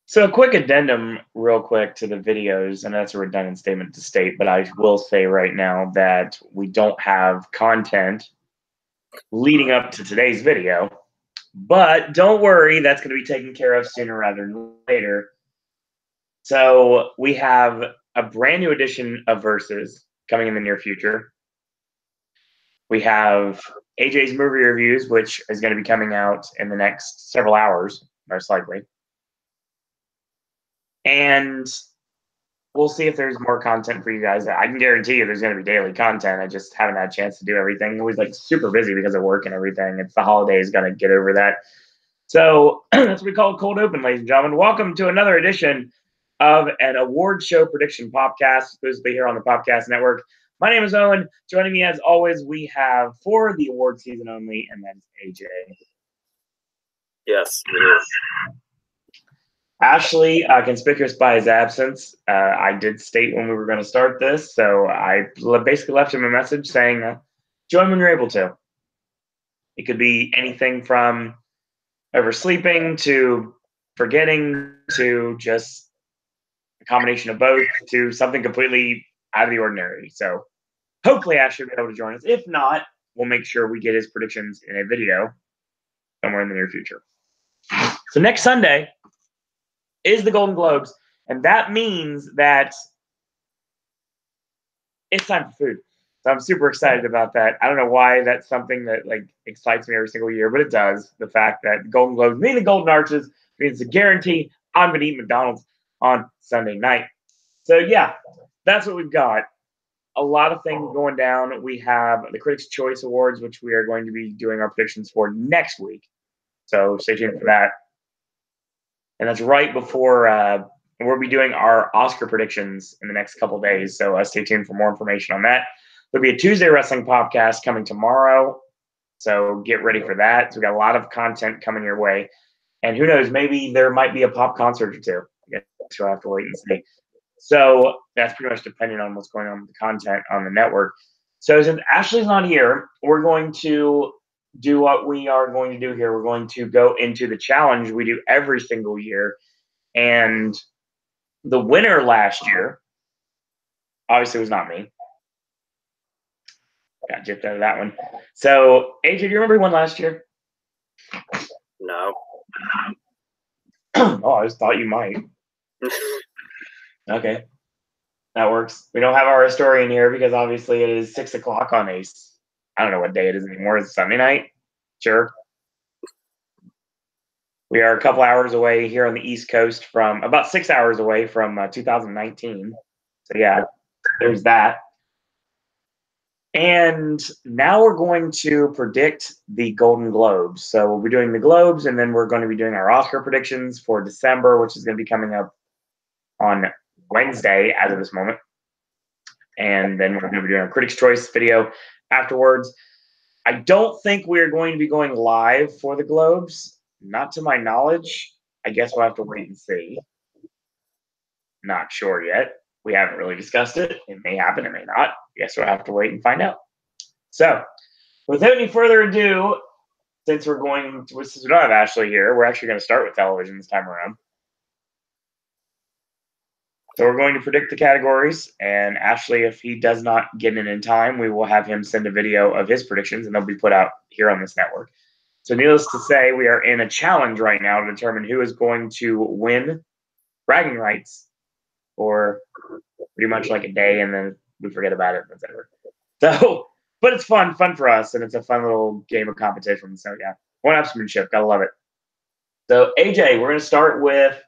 So a quick addendum real quick to the videos, and that's a redundant statement to state, but I will say right now that we don't have content leading up to today's video. But don't worry, that's going to be taken care of sooner rather than later. So we have a brand new edition of Versus coming in the near future. We have AJ's movie reviews, which is going to be coming out in the next several hours, most likely. And we'll see if there's more content for you guys. I can guarantee you there's going to be daily content. I just haven't had a chance to do everything. I'm always like super busy because of work and everything. It's the holidays, got to get over that. So that's what we call a cold open, ladies and gentlemen. Welcome to another edition of an award show prediction podcast, exclusively here on the Popcast Network. My name is Owen. Joining me as always, we have for the award season only, and that's AJ. Yes, it is. Ashley, conspicuous by his absence. I did state when we were going to start this, so I basically left him a message saying, join when you're able to. It could be anything from oversleeping to forgetting to just a combination of both to something completely out of the ordinary. So hopefully Ashley will be able to join us. If not, we'll make sure we get his predictions in a video somewhere in the near future. So next Sunday is the Golden Globes, and that means that it's time for food. So I'm super excited about that. I don't know why that's something that excites me every single year, but it does. The fact that the Golden Globes mean the Golden Arches means a guarantee I'm going to eat McDonald's on Sunday night. So yeah, that's what we've got. A lot of things going down. We have the Critics' Choice Awards, which we are going to be doing our predictions for next week. So stay tuned for that. And that's right before we'll be doing our Oscar predictions in the next couple days. So stay tuned for more information on that. There'll be a Tuesday Wrestling podcast coming tomorrow. So get ready for that. So we got a lot of content coming your way. And who knows, maybe there might be a pop concert or two. I guess you'll have to wait and see. So that's pretty much dependent on what's going on with the content on the network. So since Ashley's not here, we're going to do what we are going to do here. We're going to go into the challenge we do every single year. And the winner last year, obviously, was not me. Got gypped out of that one. So, AJ, do you remember who won last year? No. Oh, I just thought you might. Okay. That works. We don't have our historian here because obviously it is 6 o'clock on I don't know what day it is anymore. It's Sunday night? Sure. We are a couple hours away here on the East Coast from about 6 hours away from 2019. So yeah, there's that. And now we're going to predict the Golden Globes. So we'll be doing the Globes, and then we're going to be doing our Oscar predictions for December, which is going to be coming up on Wednesday as of this moment. And then we're going to be doing our Critics' Choice video afterwards. I don't think we're going to be going live for the Globes. Not to my knowledge. I guess we'll have to wait and see. Not sure yet. We haven't really discussed it. It may happen, it may not. I guess we'll have to wait and find out. So, without any further ado, since we don't have Ashley here, we're actually going to start with television this time around. So we're going to predict the categories, and Ashley, if he does not get in time, we will have him send a video of his predictions, and they'll be put out here on this network. So needless to say, we are in a challenge right now to determine who is going to win bragging rights for pretty much like a day, and then we forget about it, etc. So, but it's fun for us, and it's a fun little game of competition. So yeah, one-upsmanship, gotta love it. So AJ, we're going to start with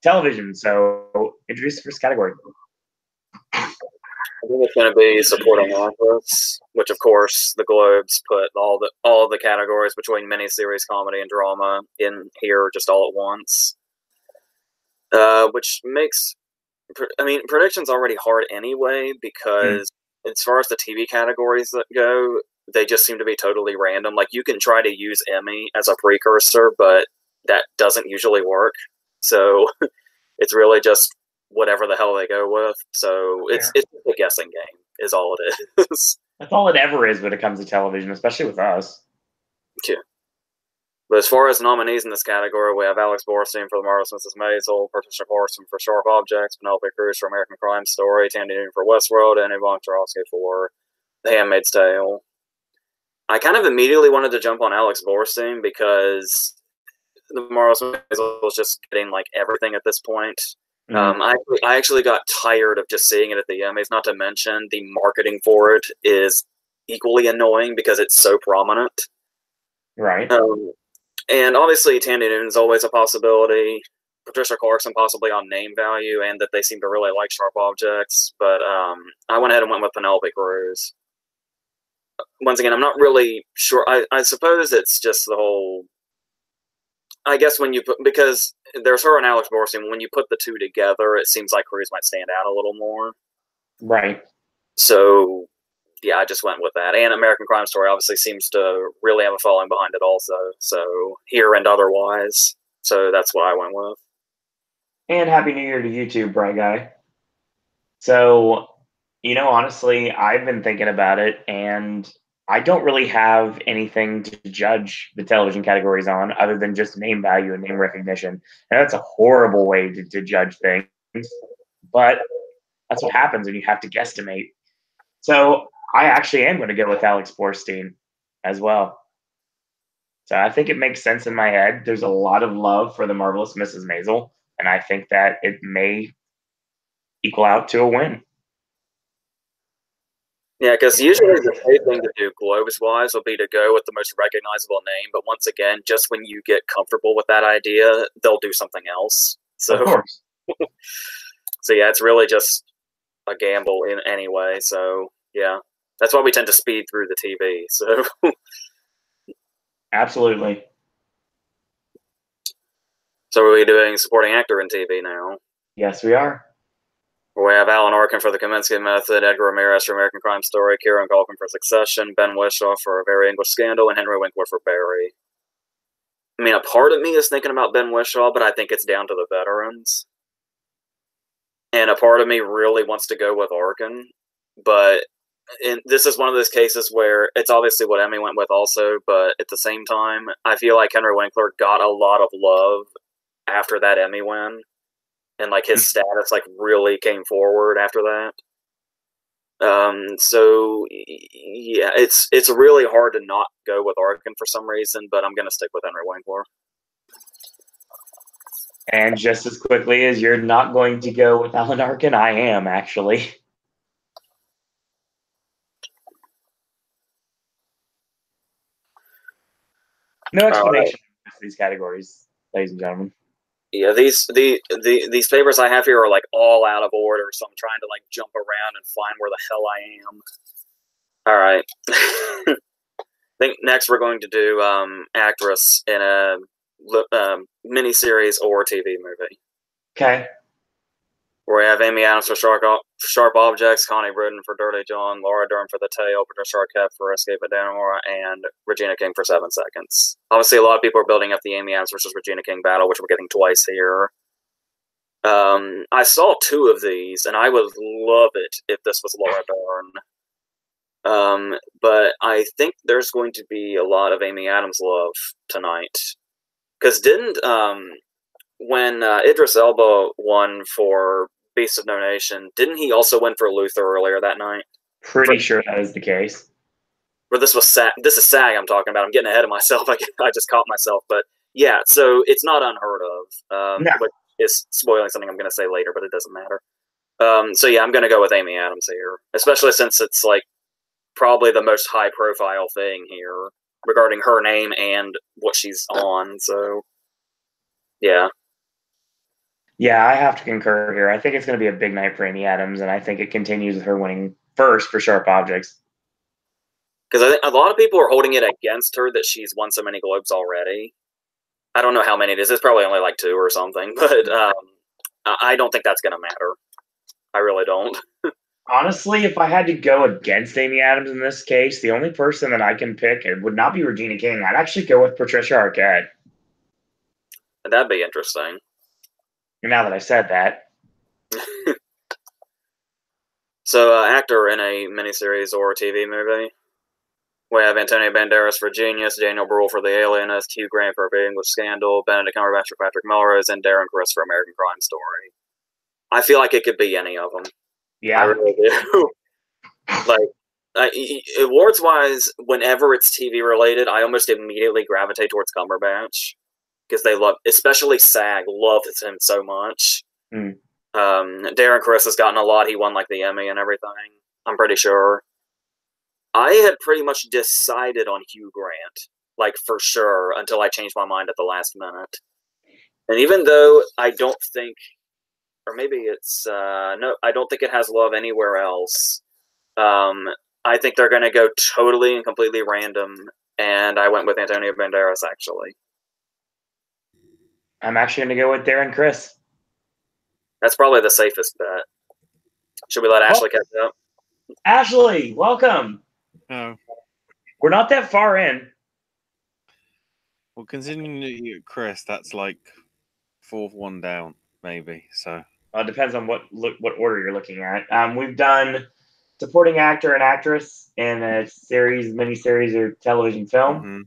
television. So introduce the first category. I think it's going to be supporting actress, which of course the Globes put all the categories between miniseries, comedy, and drama in here just all at once. Which makes, prediction's already hard anyway because as far as the TV categories that go, they just seem to be totally random. Like you can try to use Emmy as a precursor, but that doesn't usually work. So it's really just whatever the hell they go with. So it's a guessing game is all it is. That's all it ever is when it comes to television, especially with us. Yeah. But as far as nominees in this category, we have Alex Borstein for The Marvelous Mrs. Maisel, Patricia Clarkson for Sharp Objects, Penelope Cruz for American Crime Story, Tandy Newton for Westworld, and Yvonne Strahovski for The Handmaid's Tale. I kind of immediately wanted to jump on Alex Borstein because The Marvelous Mrs. Maisel was just getting like everything at this point. I actually got tired of just seeing it at the Emmys, not to mention the marketing for it is equally annoying because it's so prominent. Right. And obviously, Tandy Newton's always a possibility. Patricia Clarkson possibly on name value, and that they seem to really like Sharp Objects. But I went ahead and went with Penelope Cruz. Once again, I'm not really sure. I suppose it's just the whole. I guess when you put, because there's her and Alex Borstein, when you put the two together, it seems like Cruz might stand out a little more. Right. So, yeah, I just went with that. And American Crime Story obviously seems to really have a following behind it also. So, here and otherwise. So, that's what I went with. And Happy New Year to you too, Bright Guy. So, honestly, I've been thinking about it, and I don't really have anything to judge the television categories on other than just name value and name recognition. And that's a horrible way to judge things, but that's what happens when you have to guesstimate. So I actually am going to go with Alex Borstein as well. So I think it makes sense in my head. There's a lot of love for The Marvelous Mrs. Maisel, and I think that it may equal out to a win. Yeah, because usually the safe thing to do Globes-wise will be to go with the most recognizable name, but once again, just when you get comfortable with that idea, they'll do something else. So, of course. So yeah, it's really just a gamble in any way. So yeah, that's why we tend to speed through the TV. So absolutely. So are we doing supporting actor in TV now? Yes, we are. We have Alan Arkin for The Kominsky Method, Edgar Ramirez for American Crime Story, Kieran Culkin for Succession, Ben Whishaw for A Very English Scandal, and Henry Winkler for Barry. I mean, a part of me is thinking about Ben Whishaw, but I think it's down to the veterans. And a part of me really wants to go with Arkin, but this is one of those cases where it's obviously what Emmy went with also, but at the same time, I feel like Henry Winkler got a lot of love after that Emmy win. And like his status like really came forward after that. So yeah, it's really hard to not go with Arkin for some reason, but I'm gonna stick with Henry Winkler. And just as quickly as you're not going to go with Alan Arkin, I am actually. No explanation for these categories, ladies and gentlemen. Yeah, these papers I have here are like all out of order, so I'm trying to like jump around and find where the hell I am. All right. I think next we're going to do actress in a miniseries or TV movie. Okay. Where we have Amy Adams for Sharp Objects, Connie Britton for Dirty John, Laura Dern for The Tale, Patricia Arquette for Escape at Dannemora, and Regina King for 7 Seconds. Obviously, a lot of people are building up the Amy Adams versus Regina King battle, which we're getting twice here. I saw 2 of these, and I would love it if this was Laura Dern. But I think there's going to be a lot of Amy Adams love tonight. Because when Idris Elba won for Beast of No Nation, didn't he also win for Luther earlier that night? Pretty sure that is the case. Or this was SAG. This is SAG I'm talking about. I'm getting ahead of myself. I just caught myself. But yeah, so it's not unheard of. No. Which is spoiling something I'm going to say later, but it doesn't matter. So yeah, I'm going to go with Amy Adams here, especially since it's like probably the most high profile thing here regarding her name and what she's on. So yeah. Yeah, I have to concur here. I think it's going to be a big night for Amy Adams, and I think it continues with her winning first for Sharp Objects. Because I think a lot of people are holding it against her that she's won so many Globes already. I don't know how many it is. It's probably only like 2 or something, but I don't think that's going to matter. I really don't. Honestly, if I had to go against Amy Adams in this case, the only person that I can pick, it would not be Regina King. I'd actually go with Patricia Arquette. That'd be interesting. Now that I said that. So, actor in a miniseries or a TV movie? We have Antonio Banderas for Genius, Daniel Bruhl for The Alienist, Hugh Grant for A Very English Scandal, Benedict Cumberbatch for Patrick Melrose, and Darren Criss for American Crime Story. I feel like it could be any of them. Yeah. I really do. Awards-wise, whenever it's TV-related, I almost immediately gravitate towards Cumberbatch. Because they love, especially SAG, loves him so much. Darren Criss has gotten a lot. He won, like, the Emmy and everything, I'm pretty sure. I had pretty much decided on Hugh Grant, like, for sure, until I changed my mind at the last minute. And even though I don't think, or maybe it's, no, I don't think it has love anywhere else, I think they're going to go totally and completely random, and I went with Antonio Banderas, actually. I'm actually going to go with Darren Criss. That's probably the safest bet. Should we let Ashley catch up? Ashley, welcome. Oh. We're not that far in. Well, considering Chris, that's like fourth one down, maybe. So it depends on what order you're looking at. We've done supporting actor and actress in a series, miniseries, or television film,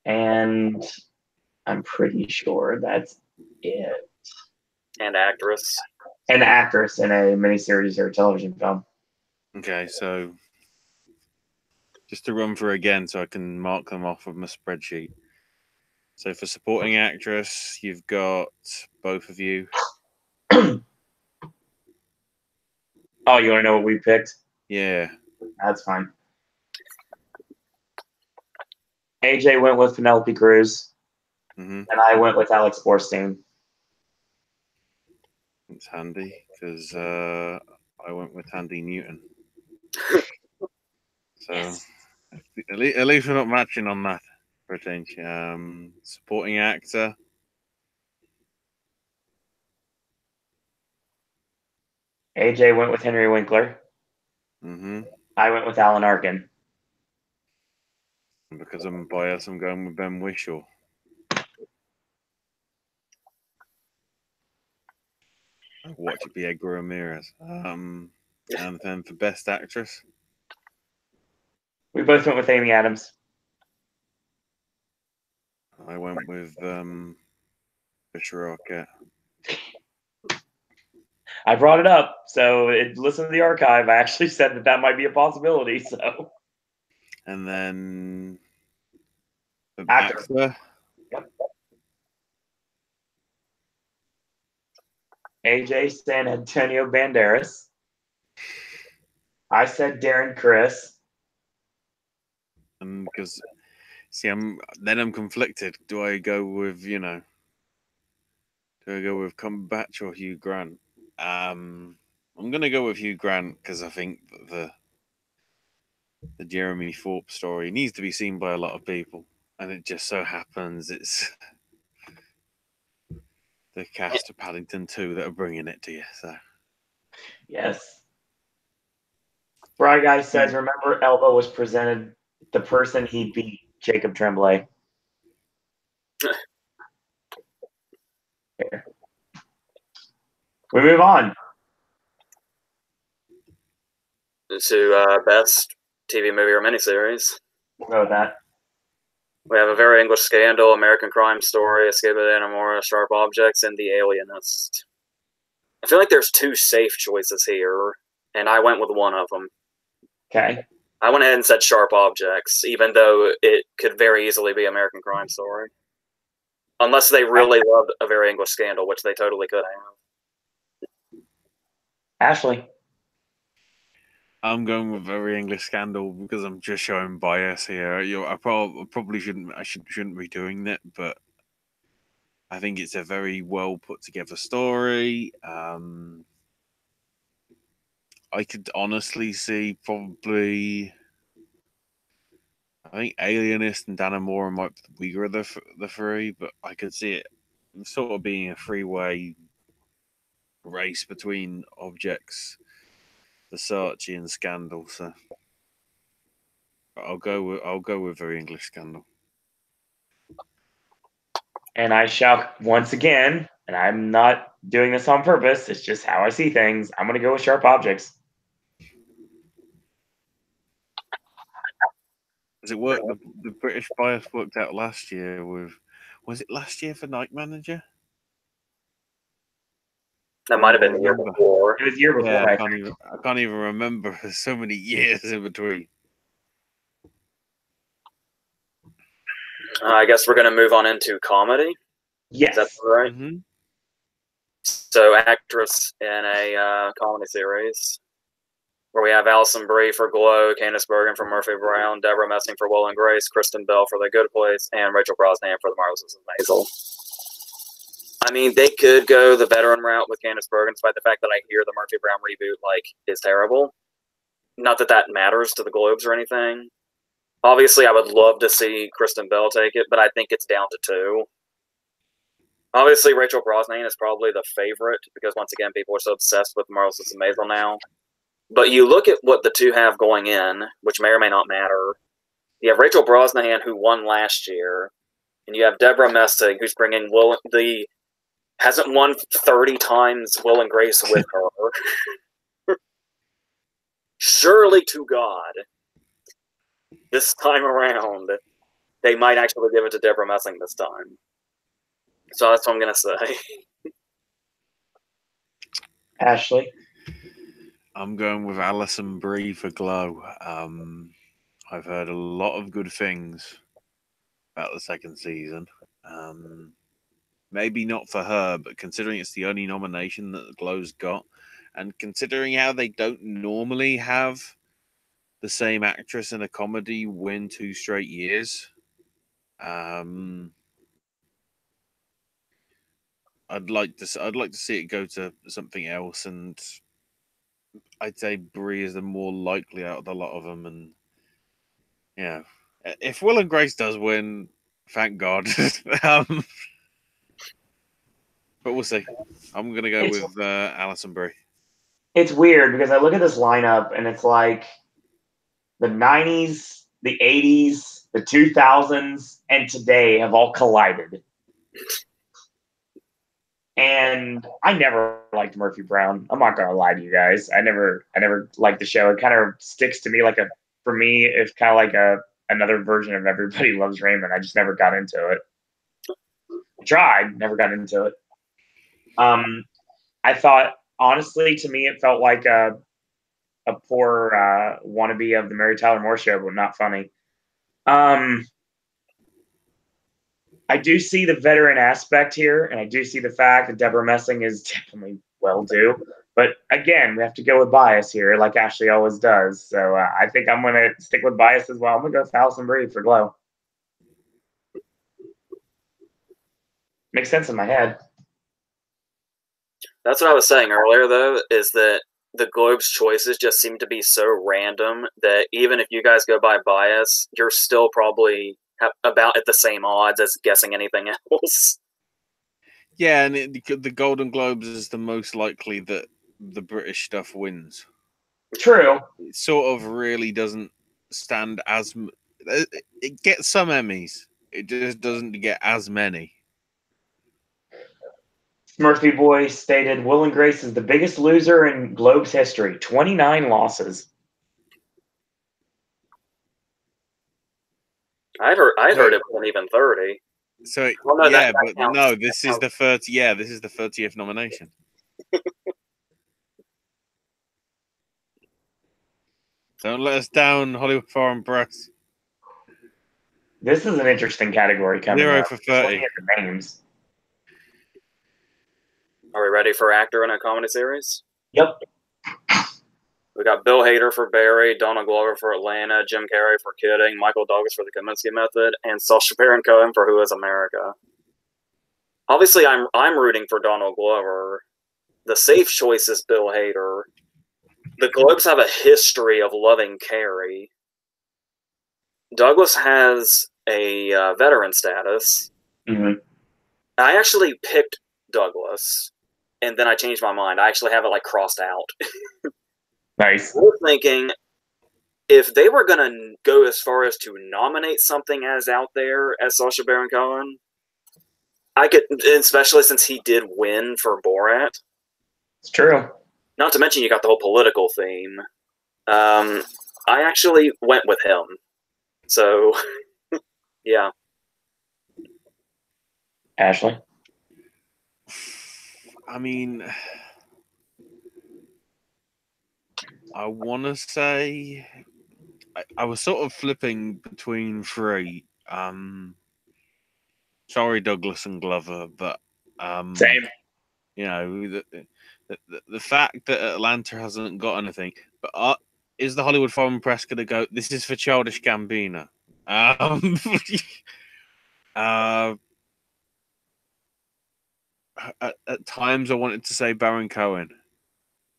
and I'm pretty sure that's it. And actress. And actress in a miniseries or a television film. Okay, so just to run through again so I can mark them off of my spreadsheet. So for supporting actress, you've got both of you. Oh, you want to know what we picked? Yeah. That's fine. AJ went with Penelope Cruz, and I went with Alex Borstein. It's handy because I went with Handy Newton. So yes. at least we're not matching on that for a change. Supporting actor. AJ went with Henry Winkler. I went with Alan Arkin. Because I'm biased, I'm going with Ben Whishaw. Watch it be Edgar Ramirez. And then for best actress, we both went with Amy Adams. I went with Fisher Arquette. I brought it up, so listen to the archive. I actually said that might be a possibility. So, and then the actor. Yep. AJ said Antonio Banderas. I said Darren Criss. Because, see, I'm conflicted. Do I go with do I go with Cumberbatch or Hugh Grant? I'm gonna go with Hugh Grant because I think that the Jeremy Thorpe story needs to be seen by a lot of people, and it just so happens it's the cast of Paddington 2 that are bringing it to you. So, yes. Brian Guy says, remember Elba was presented the person he beat, Jacob Tremblay. Here. We move on to best TV movie or miniseries. We'll go with that. We have A Very English Scandal, American Crime Story, Escape of Dannemora, Sharp Objects, and The Alienist. I feel like there's two safe choices here, and I went with one of them. Okay. I went ahead and said Sharp Objects, even though it could very easily be American Crime Story. Unless they really loved A Very English Scandal, which they totally could have. Ashley. I'm going with Very English Scandal because I'm just showing bias here. I probably shouldn't. I shouldn't be doing that, but I think it's a very well put together story. I could honestly see probably. I think Alienist and Dannemora might be the weaker of the three, but I could see it sort of being a three-way race between Objects, Versace, and Scandal. So I'll go with Very English Scandal. And I shall once again, and I'm not doing this on purpose, it's just how I see things. I'm going to go with Sharp Objects. Because it worked. The British bias worked out last year with. Was it last year for Night Manager? That might have been the year before. It was the year before. Yeah, I can't even remember. There's so many years in between. I guess we're going to move on into comedy. Yes. Is that right? Mm-hmm. So, actress in a comedy series where we have Alison Brie for Glow, Candice Bergen for Murphy Brown, Deborah Messing for Will and Grace, Kristen Bell for The Good Place, and Rachel Brosnahan for The Marvelous Mrs. Maisel. I mean, they could go the veteran route with Candice Bergen, despite the fact that I hear the Murphy Brown reboot is terrible. Not that that matters to the Globes or anything. Obviously, I would love to see Kristen Bell take it, but I think it's down to 2. Obviously, Rachel Brosnahan is probably the favorite because, once again, people are so obsessed with Marvelous Mrs. Maisel now. But you look at what the two have going in, which may or may not matter. You have Rachel Brosnahan, who won last year, and you have Deborah Messing, who's bringing hasn't won 30 times Will and Grace with her. Surely to God, this time around, they might actually give it to Deborah Messing this time. So that's what I'm going to say. Ashley? I'm going with Alison Brie for Glow. I've heard a lot of good things about the second season. Maybe not for her, but considering it's the only nomination that the Glow's got, and considering how they don't normally have the same actress in a comedy win 2 straight years, I'd like to see it go to something else, and I'd say Brie is the more likely out of the lot of them. And yeah, if Will and Grace does win, thank God. But we'll see. I'm gonna go with Alison Brie. It's weird because I look at this lineup and it's like the 90s, the 80s, the 2000s, and today have all collided. And I never liked Murphy Brown. I'm not gonna lie to you guys. I never liked the show. It kind of sticks to me for me, it's kind of like another version of Everybody Loves Raymond. I just never got into it. I tried, never got into it. I thought, honestly, to me, it felt like a poor wannabe of the Mary Tyler Moore Show, but not funny. I do see the veteran aspect here, and I do see the fact that Deborah Messing is definitely well due. But again, we have to go with bias here, like Ashley always does. So I think I'm going to stick with bias as well. I'm going to go with Alison Brie for Glow. Makes sense in my head. That's what I was saying earlier, though, is that the Globe's choices just seem to be so random that even if you guys go by bias, you're still probably about at the same odds as guessing anything else. Yeah, and the Golden Globes is the most likely that the British stuff wins. True. It sort of really doesn't stand as... It gets some Emmys. It just doesn't get as many. Murphy Boy stated, Will and Grace is the biggest loser in Globe's history. 29 losses. I'd heard it wasn't even 30. So well, no, yeah, that but counts. no, this is the 30. Yeah, this is the 30th nomination. Don't let us down, Hollywood Foreign Press. This is an interesting category coming 0 up. for 30. Looking at the names. Are we ready for actor in a comedy series? Yep. We got Bill Hader for Barry, Donald Glover for Atlanta, Jim Carrey for Kidding, Michael Douglas for The Kominsky Method, and Sacha Baron Cohen for Who Is America. Obviously, I'm rooting for Donald Glover. The safe choice is Bill Hader. The Globes have a history of loving Carrey. Douglas has a veteran status. Mm-hmm. I actually picked Douglas, and then I changed my mind. I actually have it crossed out. Nice. I was thinking, if they were going to go as far as to nominate something as out there as Sacha Baron Cohen, I could, especially since he did win for Borat. It's true. Not to mention you got the whole political theme. I actually went with him. So, yeah. Ashley? I mean, I want to say I was sort of flipping between three. Sorry, Douglas and Glover, but Same. you know, the fact that Atlanta hasn't got anything, but is the Hollywood Foreign Press going to go, this is for Childish Gambino? Uh, at times I wanted to say Baron Cohen.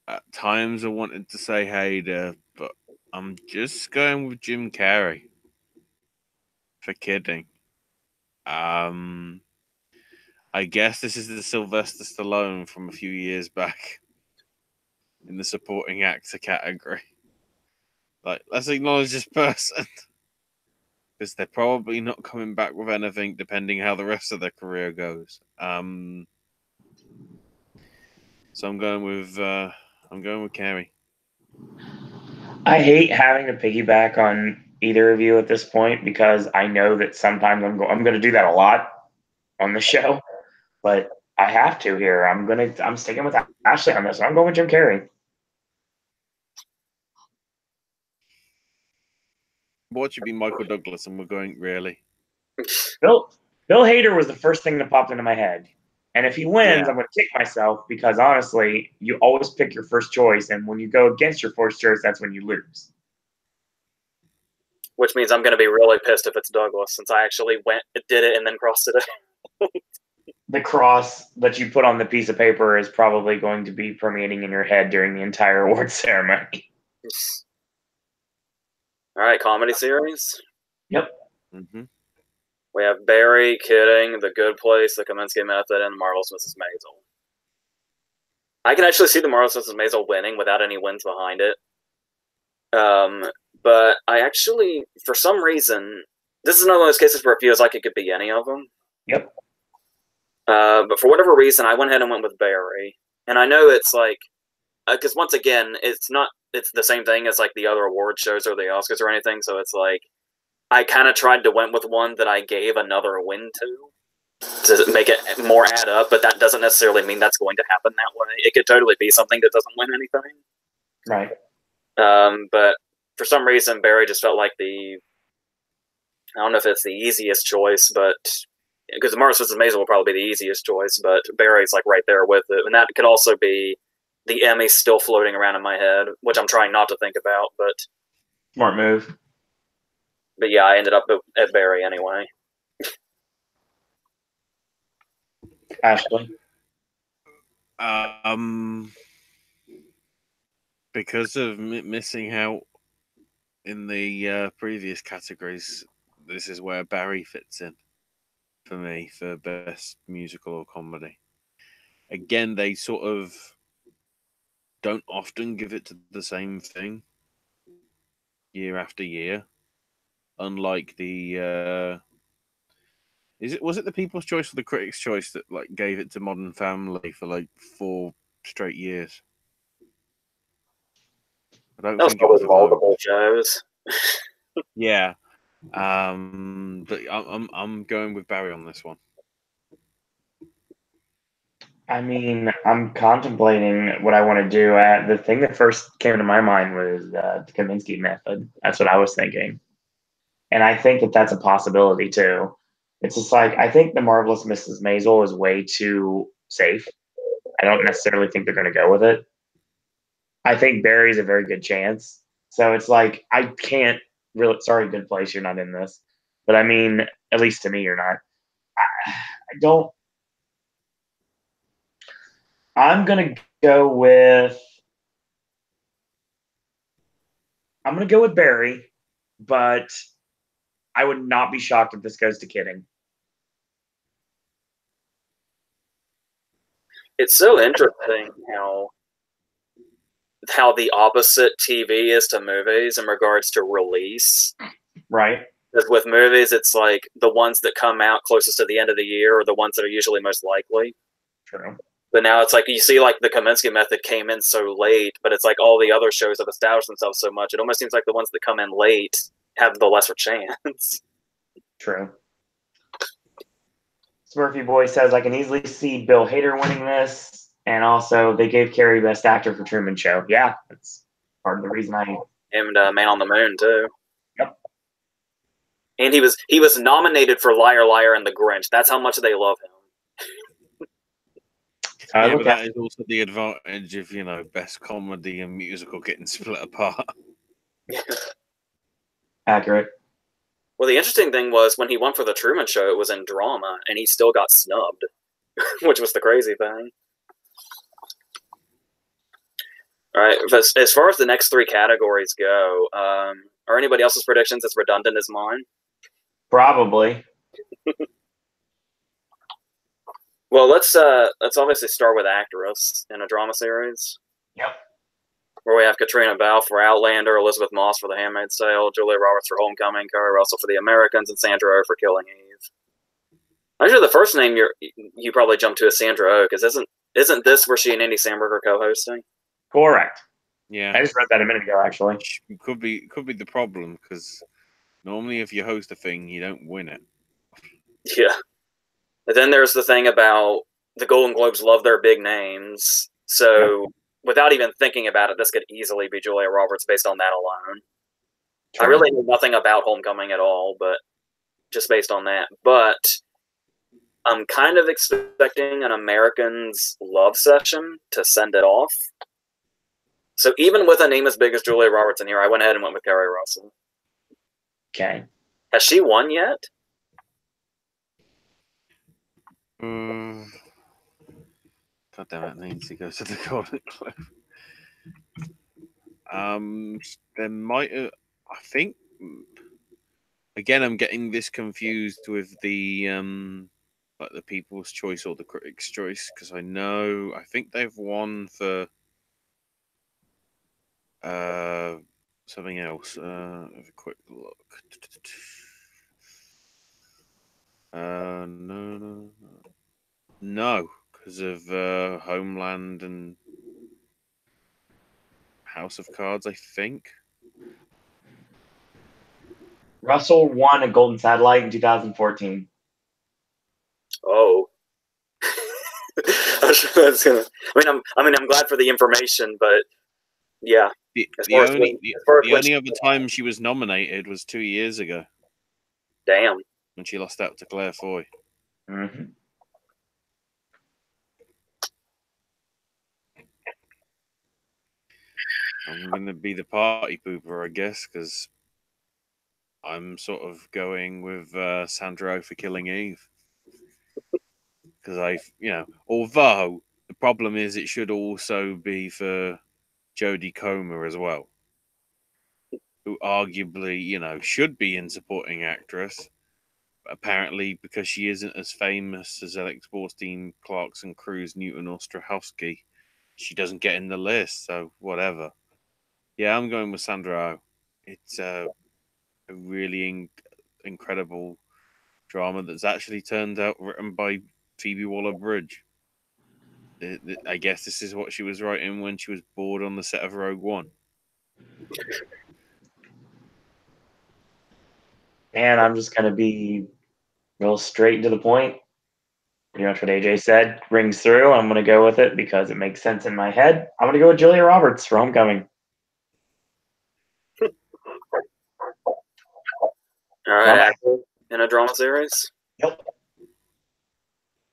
At times I wanted to say Hader, but I'm just going with Jim Carrey. For kidding. I guess this is the Sylvester Stallone from a few years back in the supporting actor category. Like, let's acknowledge this person. Because they're probably not coming back with anything depending how the rest of their career goes. So I'm going with Carey. I hate having to piggyback on either of you at this point because I know that sometimes I'm going to do that a lot on the show, but I have to here. I'm sticking with Ashley on this. I'm going with Jim Carrey. What should be Michael Douglas? And we're going, really? Bill Hader was the first thing that popped into my head. And if he wins, Yeah. I'm going to kick myself because honestly, you always pick your first choice. And when you go against your first choice, that's when you lose. Which means I'm going to be really pissed if it's Douglas, since I actually did it, and then crossed it out. The cross that you put on the piece of paper is probably going to be permeating in your head during the entire award ceremony. All right, comedy series. Yep. Mm-hmm. We have Barry, Kidding, The Good Place, The Kaminsky Method, and The Marvelous Mrs. Maisel. I can actually see The Marvelous Mrs. Maisel winning without any wins behind it. But I actually, for some reason, this is another one of those cases where it feels like it could be any of them. Yep. But for whatever reason, I went ahead and went with Barry. And I know it's like, because once again, it's the same thing as like the other award shows or the Oscars or anything. So it's like, I kind of tried to went with one that I gave another win to make it more add up, but that doesn't necessarily mean that's going to happen that way. It could totally be something that doesn't win anything. Right. But for some reason, Barry just felt like I don't know if it's the easiest choice, but because The Marvelous Mrs. Maisel will probably be the easiest choice, but Barry's like right there with it. And that could also be the Emmy still floating around in my head, which I'm trying not to think about, but Smart move. But yeah, I ended up at Barry anyway. Ashley? Because of missing out in the previous categories, this is where Barry fits in for me for best musical or comedy. Again, they sort of don't often give it to the same thing year after year, unlike the was it the People's Choice or the Critics' Choice that like gave it to Modern Family for like 4 straight years? I don't think it was multiple shows. Yeah, but I'm going with Barry on this one. I mean, I'm contemplating what I want to do. The thing that first came to my mind was the Kaminsky Method. That's what I was thinking. And I think that that's a possibility too. It's just like, I think The Marvelous Mrs. Maisel is way too safe. I don't necessarily think they're going to go with it. I think Barry's a very good chance. So it's like, I can't really, sorry, Good Place, you're not in this. But I mean, at least to me, you're not. I don't. I'm going to go with Barry, but I would not be shocked if this goes to Kidding. It's so interesting how the opposite TV is to movies in regards to release. Right. Because with movies, it's like the ones that come out closest to the end of the year are the ones that are usually most likely. True. But now it's like you see, like the Kaminsky Method came in so late, but it's like all the other shows have established themselves so much. It almost seems like the ones that come in late have the lesser chance. True. Smurfy Boy says, I can easily see Bill Hader winning this. And also, they gave Carrie Best Actor for Truman Show. Yeah, that's part of the reason I... And Man on the Moon, too. Yep. And he was nominated for Liar, Liar, and The Grinch. That's how much they love him. Yeah, but that is also the advantage of, best comedy and musical getting split apart. Accurate. Well, the interesting thing was when he won for The Truman Show, it was in drama, and he still got snubbed, which was the crazy thing. All right, as far as the next three categories go, are anybody else's predictions as redundant as mine? Probably. Well, let's obviously start with actress in a drama series. Yep. Where we have Katrina Balfe for Outlander, Elizabeth Moss for The Handmaid's Tale, Julia Roberts for Homecoming, Keri Russell for The Americans, and Sandra Oh for Killing Eve. Actually, the first name you probably jump to is Sandra Oh, because isn't this where she and Andy Samberg are co-hosting? Correct. Yeah, I just read that a minute ago, actually. Could be the problem, because normally if you host a thing, you don't win it. Yeah. But then there's the thing about the Golden Globes love their big names, so without even thinking about it, this could easily be Julia Roberts based on that alone. True. I really know nothing about Homecoming at all, but just based on that. But I'm kind of expecting an Americans love session to send it off. So even with a name as big as Julia Roberts in here, I went ahead and went with Keri Russell. Okay. Has she won yet? God damn it, Nancy goes to the Golden Globe. There might have, I think, again, I'm getting this confused with the like the People's Choice or the Critics' Choice, because I think they've won for something else. Have a quick look. No, because of Homeland and House of Cards, I think. Russell won a Golden Satellite in 2014. Oh. I'm glad for the information, but yeah. The only other time she was nominated was 2 years ago. Damn. When she lost out to Claire Foy. Mm-hmm. I'm going to be the party pooper, I guess, because I'm sort of going with Sandra Oh for Killing Eve. Because although the problem is it should also be for Jodie Comer as well, who arguably, should be in supporting actress. But apparently, because she isn't as famous as Alex Borstein, Clarkson, Cruz, Newton, or Strahovski, she doesn't get in the list, so whatever. Yeah, I'm going with Sandra Oh. It's a really incredible drama that's actually turned out written by Phoebe Waller-Bridge. I guess this is what she was writing when she was bored on the set of Rogue One. And I'm just going to be real straight and to the point. That's what AJ said. Rings through. I'm going to go with it because it makes sense in my head. I'm going to go with Julia Roberts for Homecoming. All right, in a drama series? Yep.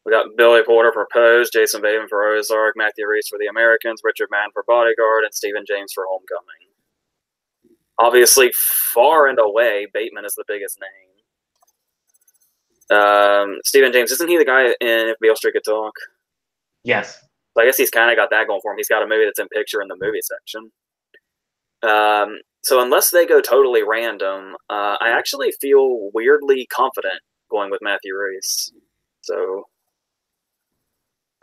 We got Billy Porter for Pose, Jason Bateman for Ozark, Matthew Rhys for The Americans, Richard Madden for Bodyguard, and Stephen James for Homecoming. Obviously, far and away, Bateman is the biggest name. Stephen James, isn't he the guy in If Beale Street Could Talk? Yes. So I guess he's kind of got that going for him. He's got a movie that's in picture in the movie section. So unless they go totally random, I actually feel weirdly confident going with Matthew Rhys. So,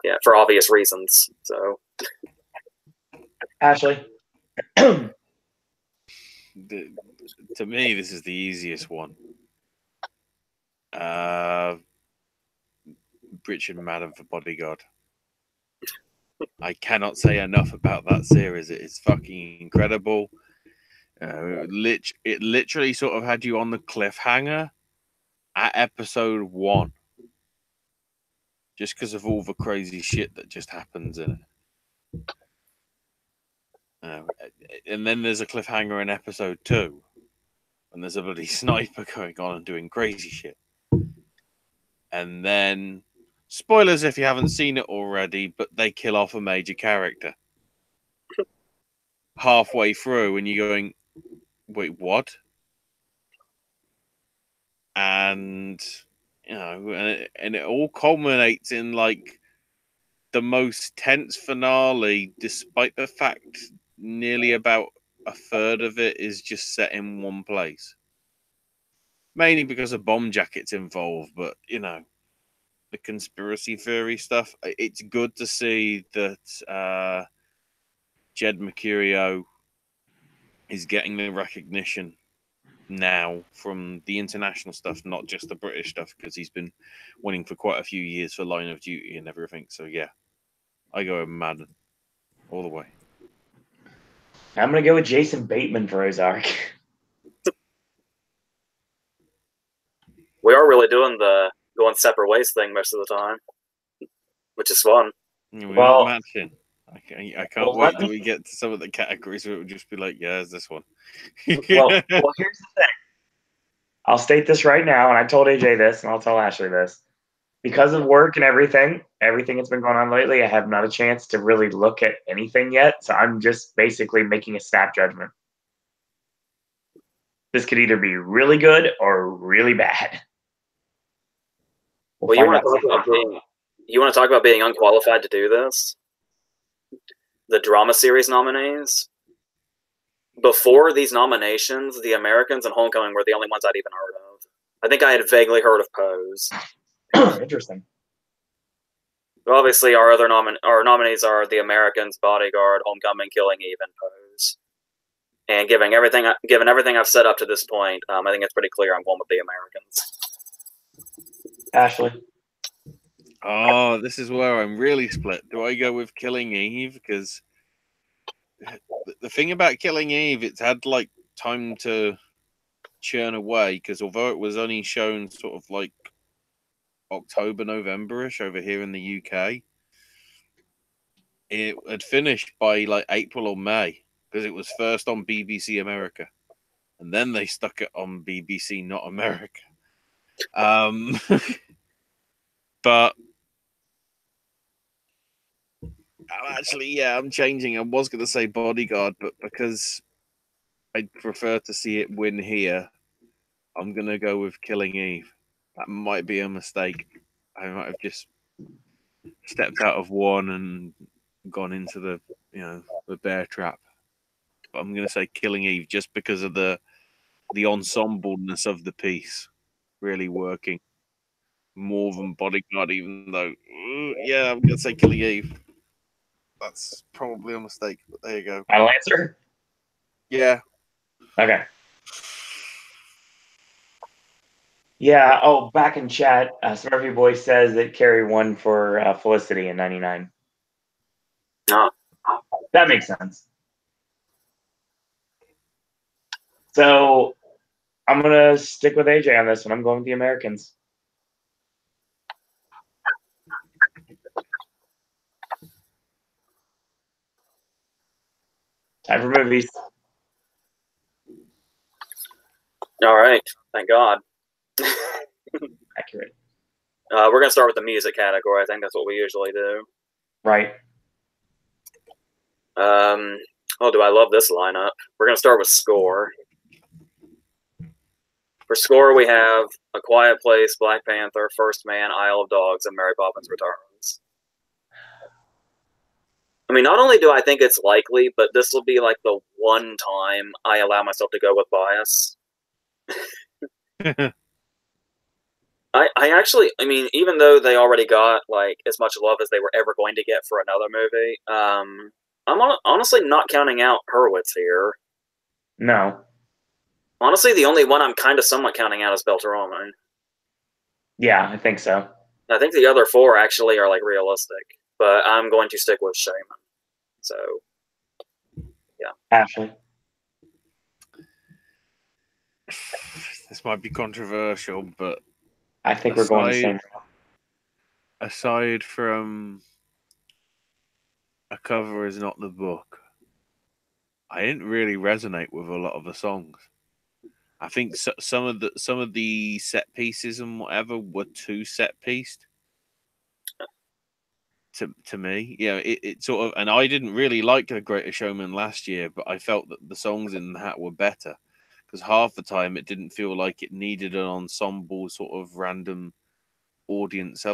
yeah, for obvious reasons. So, Ashley. To me, this is the easiest one. Richard Madden for Bodyguard. I cannot say enough about that series. It is fucking incredible. It literally sort of had you on the cliffhanger at episode 1, just because of all the crazy shit that just happens in it. And then there's a cliffhanger in episode 2, and there's a bloody sniper going on and doing crazy shit. And then, spoilers if you haven't seen it already, but they kill off a major character halfway through, and you're going, wait, what? And and it all culminates in like the most tense finale, despite the fact nearly about a third of it is just set in one place. Mainly because of bomb jackets involved, but the conspiracy theory stuff. It's good to see that Jed Mercurio is getting the recognition now from the international stuff, not just the British stuff, because he's been winning for quite a few years for Line of Duty and everything. So yeah, I go with Madden all the way. I'm gonna go with Jason Bateman for Ozark. We are really doing the going separate ways thing most of the time, which is fun. We're not matching. I can't wait till we get to some of the categories where it would just be like, yeah, it's this one. well, here's the thing. I'll state this right now, and I told AJ this, and I'll tell Ashley this. Because of work and everything that's been going on lately, I have not a chance to really look at anything yet. So I'm just basically making a snap judgment. This could either be really good or really bad. Well, you want to talk about being unqualified to do this? The drama series nominees. Before these nominations, The Americans and Homecoming were the only ones I'd even heard of. I think I had vaguely heard of Pose. Interesting. But obviously, our nominees are The Americans, Bodyguard, Homecoming, Killing Eve, and Pose. And given everything I've said up to this point, I think it's pretty clear I'm going with The Americans. Ashley. Oh, this is where I'm really split. Do I go with Killing Eve? Because the thing about Killing Eve, it's had like time to churn away, because although it was only shown sort of like October, November-ish over here in the UK, it had finished by like April or May, because it was first on BBC America, and then they stuck it on BBC Not America. But I'm changing. I was going to say Bodyguard, but because I'd prefer to see it win here, I'm going to go with Killing Eve. That might be a mistake. I might have just stepped out of one and gone into the bear trap. But I'm going to say Killing Eve just because of the ensembleness of the piece really working more than Bodyguard, even though, I'm going to say Killing Eve. That's probably a mistake, but there you go. Final answer? Yeah. Okay. Yeah. Oh, back in chat, Smurfy Boy says that Carrie won for Felicity in '99. Oh. That makes sense. So I'm going to stick with AJ on this one. I'm going with The Americans. Time for movies. All right. Thank God. Accurate. We're going to start with the music category. I think that's what we usually do. Right. Do I love this lineup? We're going to start with score. For score, we have A Quiet Place, Black Panther, First Man, Isle of Dogs, and Mary Poppins Returns. I mean, not only do I think it's likely, but this will be like the one time I allow myself to go with bias. I mean, even though they already got like as much love as they were ever going to get for another movie, I'm honestly not counting out Hurwitz here. No. Honestly, the only one I'm kind of somewhat counting out is Beltrami. Yeah, I think so. I think the other four actually are like realistic, but I'm going to stick with Shaman. So, yeah. Ashley. This might be controversial, but I think we're going the same. Aside from A Cover Is Not the Book, I didn't really resonate with a lot of the songs. I think some of the set pieces and whatever were too set pieced. To me, yeah, it sort of, and I didn't really like The Greatest Showman last year, but I felt that the songs in that were better because half the time it didn't feel like it needed an ensemble sort of random audience.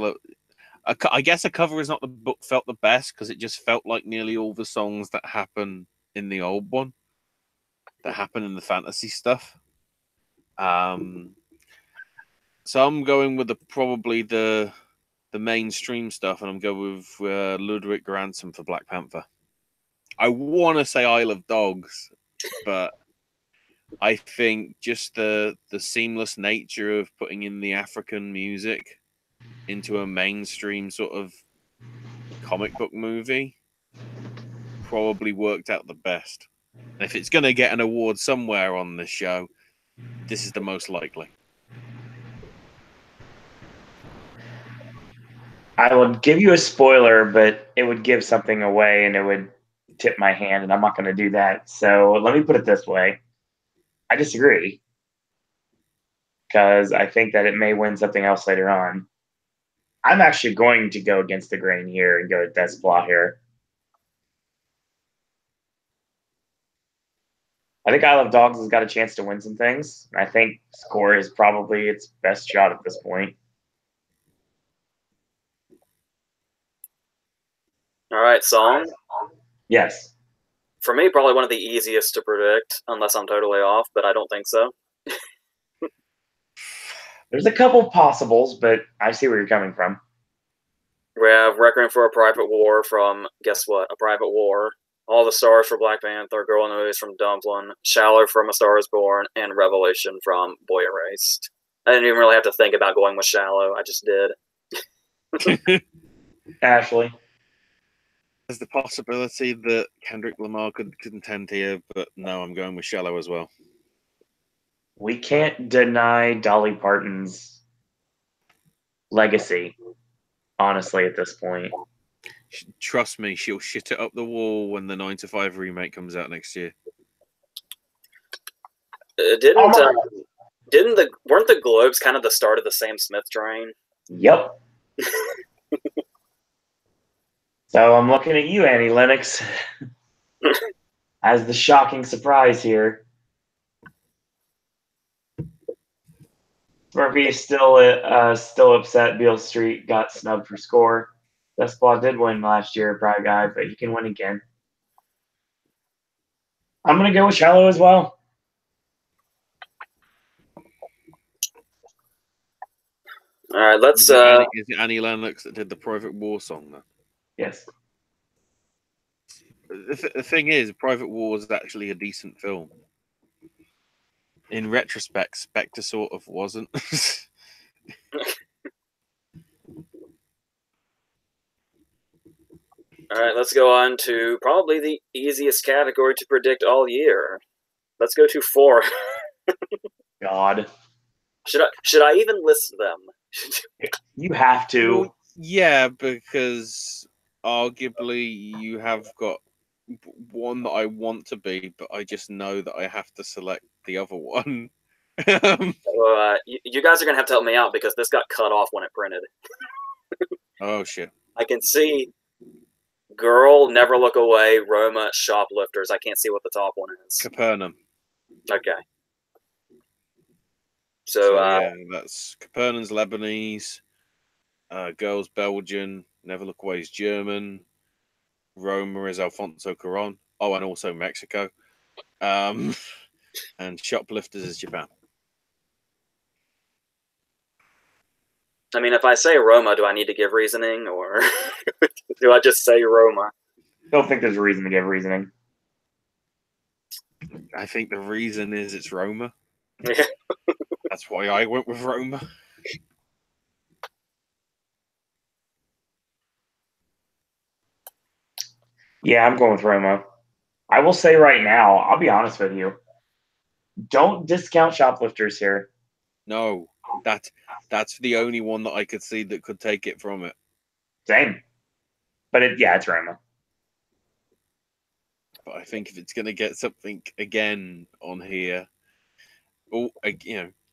I guess A Cover Is Not the Book felt the best because it just felt like nearly all the songs that happen in the old one that happen in the fantasy stuff. So I'm going with probably the mainstream stuff, and I'm going with Ludwig Göransson for Black Panther. I want to say Isle of Dogs, but I think just the seamless nature of putting in the African music into a mainstream sort of comic book movie probably worked out the best. And if it's going to get an award somewhere on this show, this is the most likely. I would give you a spoiler, but it would give something away and it would tip my hand, and I'm not going to do that. So let me put it this way. I disagree because I think that it may win something else later on. I'm actually going to go against the grain here and go with Desplat here. I think Isle of Dogs has got a chance to win some things. I think Score is probably its best shot at this point. All right, song. Yes. For me, probably one of the easiest to predict, unless I'm totally off, but I don't think so. There's a couple possibles, but I see where you're coming from. We have Requiem for a Private War from, guess what, A Private War. All the Stars for Black Panther, Girl in the Movies from Dumplin', Shallow from A Star Is Born, and Revelation from Boy Erased. I didn't even really have to think about going with Shallow. I just did. Ashley. There's the possibility that Kendrick Lamar could contend here, but no, I'm going with Shallow as well. We can't deny Dolly Parton's legacy, honestly, at this point. Trust me, she'll shit it up the wall when the 9 to 5 remake comes out next year. Weren't the Globes kind of the start of the Sam Smith train? Yep. So I'm looking at you, Annie Lennox, as the shocking surprise here. Murphy is still upset Beale Street got snubbed for Score. Desplat did win last year, Pride Guy, but he can win again. I'm going to go with Shallow as well. All right, let's. Is it Annie Lennox that did the Private War song, though? Yes. The thing is, Private War is actually a decent film. In retrospect, Spectre sort of wasn't. All right, let's go on to probably the easiest category to predict all year. Let's go to 4. God. Should I even list them? You have to. Well, yeah, because arguably you have got one that I want to be, but I just know that I have to select the other one. You guys are going to have to help me out because this got cut off when it printed. Oh, shit. I can see Girl, Never Look Away, Roma, Shoplifters. I can't see what the top one is. Capernaum. Okay. So yeah, that's Capernaum's Lebanese, Girl's Belgian, Never Look Away is German, Roma is Alfonso Cuarón. Oh, and also Mexico. And Shoplifters is Japan. I mean, if I say Roma, do I need to give reasoning, or do I just say Roma? I don't think there's a reason to give reasoning. I think the reason is it's Roma. Yeah. That's why I went with Roma. Yeah, I'm going with Roma. I will say right now, I'll be honest with you. Don't discount Shoplifters here. No, that's the only one that I could see that could take it from it. Same. But it's Roma. But I think if it's going to get something again on here,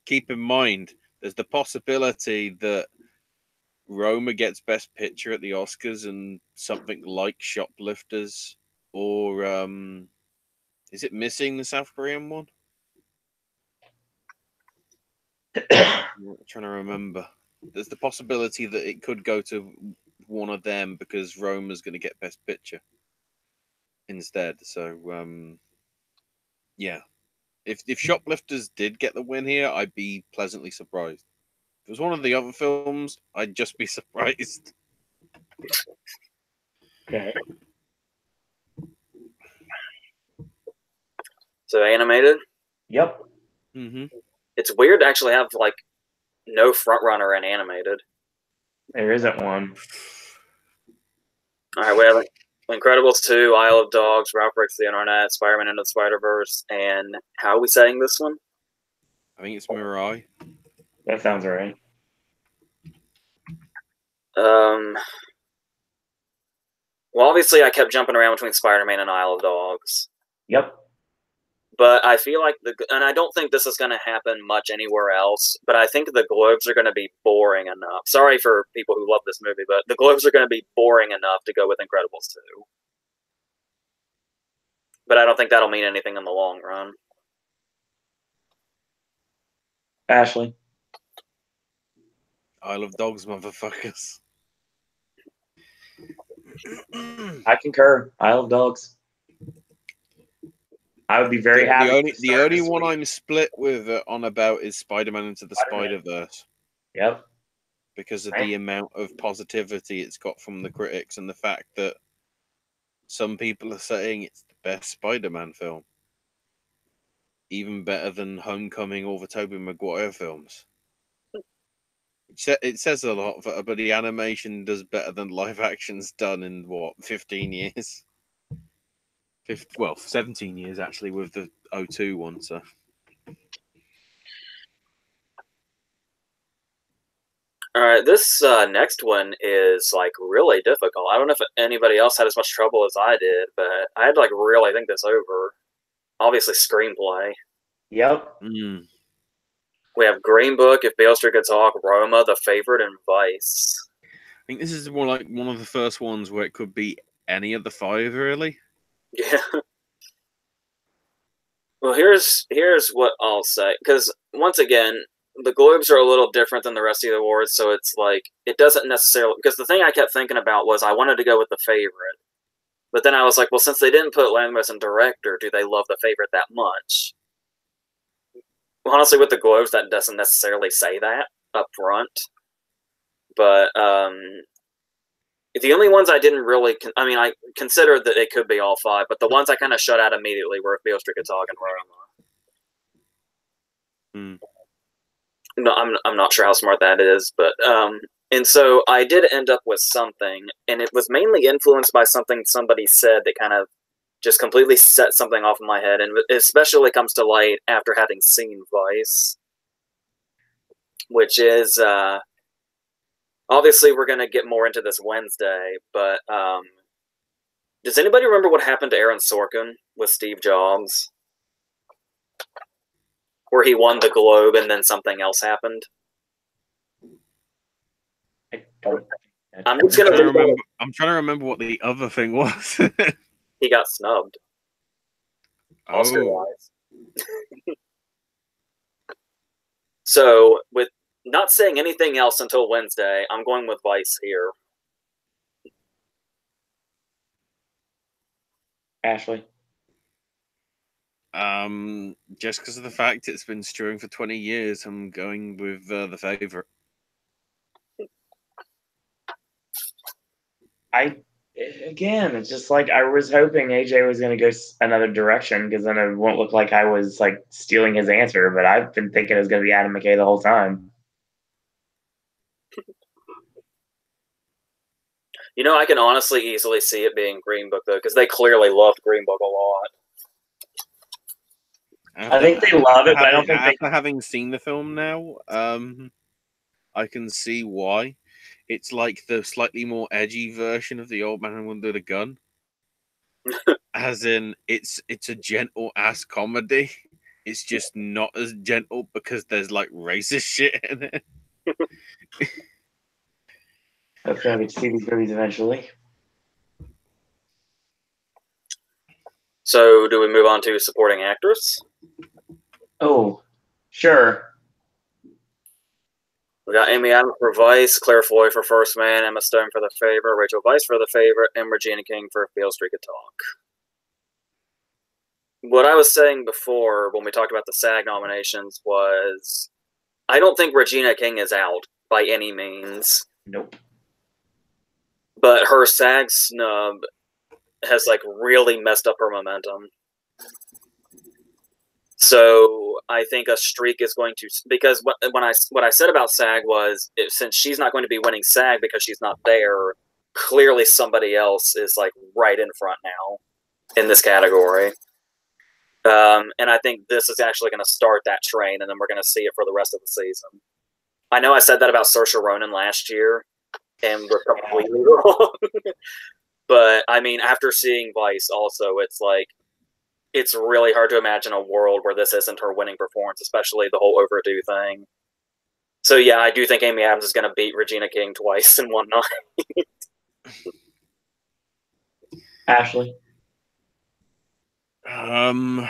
keep in mind there's the possibility that Roma gets Best Picture at the Oscars and something like Shoplifters, or is it Missing, the South Korean one? I'm trying to remember. There's the possibility that it could go to one of them because Roma's going to get Best Picture instead. So, yeah. If Shoplifters did get the win here, I'd be pleasantly surprised. If it was one of the other films, I'd just be surprised. Okay. So animated? Yep. Mm-hmm. It's weird to actually have, like, no frontrunner in animated. There isn't one. All right, we have Incredibles 2, Isle of Dogs, Ralph Breaks the Internet, Spider-Man Into the Spider-Verse, and how are we saying this one? I think it's Mirai. That sounds right. Well, obviously I kept jumping around between Spider-Man and Isle of Dogs. Yep. But I feel like and I don't think this is going to happen much anywhere else, but I think the Globes are going to be boring enough. Sorry for people who love this movie, but the Globes are going to be boring enough to go with Incredibles 2. But I don't think that'll mean anything in the long run. Ashley. Isle of Dogs, motherfuckers. I concur. Isle of Dogs. I would be very happy. The only one I'm split with on about is Spider-Man Into the Spider-Verse. Yep. Because of the amount of positivity it's got from the critics and the fact that some people are saying it's the best Spider-Man film. Even better than Homecoming or the Tobey Maguire films. It says a lot, but the animation does better than live action's done in, 15 years? 17 years, actually, with the 02 one, so... All right, this next one is, like, really difficult. I don't know if anybody else had as much trouble as I did, but I had to, like, really think this over. Obviously, screenplay. Yep. Mm. We have Green Book, If Beale Street Could Talk, Roma, The Favorite, and Vice. I think this is more like one of the first ones where it could be any of the five, really. Yeah. Well, here's what I'll say. Because, once again, the Globes are a little different than the rest of the awards, so it's like, it doesn't necessarily... Because the thing I kept thinking about was I wanted to go with The Favorite. But then I was like, well, since they didn't put Lanthimos in director, do they love The Favorite that much? Honestly, with the Globes, that doesn't necessarily say that up front. But the only ones I didn't really... I considered that it could be all five, but the ones I kind of shut out immediately were If Beale Street Could Talk and Roma. No, I'm not sure how smart that is, but... and so I did end up with something, and it was mainly influenced by something somebody said that kind of just completely set something off in my head, and it especially comes to light after having seen Vice, which is, obviously we're going to get more into this Wednesday, but does anybody remember what happened to Aaron Sorkin with Steve Jobs? Where he won the Globe and then something else happened? I'm just going to remember. I'm trying to remember what the other thing was. He got snubbed. Oscar-wise. So, with not saying anything else until Wednesday, I'm going with Vice here. Ashley. Just because of the fact it's been stewing for 20 years, I'm going with The Favorite. It's just like I was hoping AJ was going to go another direction because then it won't look like I was like stealing his answer. But I've been thinking it was going to be Adam McKay the whole time. You know, I can honestly easily see it being Green Book though, because they clearly loved Green Book a lot. I think they love it, but I don't think after having seen the film now, I can see why. It's like the slightly more edgy version of the Old Man Under the Gun. As in, it's a gentle ass comedy. It's just not as gentle because there's like racist shit in it. Hopefully I'll get to see these movies eventually. So, do we move on to supporting actress? Oh, sure. We got Amy Adams for Vice, Claire Foy for First Man, Emma Stone for The Favorite, Rachel Weisz for The Favorite, and Regina King for Beale Street Could Talk. What I was saying before when we talked about the SAG nominations was I don't think Regina King is out by any means. Nope. But her SAG snub has like really messed up her momentum. So I think a streak is going to, because what I said about SAG was since she's not going to be winning SAG because she's not there, clearly somebody else is like right in front now in this category. And I think this is actually going to start that train, and then we're going to see it for the rest of the season. I know I said that about Saoirse Ronan last year, and we're completely wrong. But I mean, after seeing Vice, also, it's like it's really hard to imagine a world where this isn't her winning performance, especially the whole overdue thing. So yeah, I do think Amy Adams is going to beat Regina King twice in one night. Ashley. I'm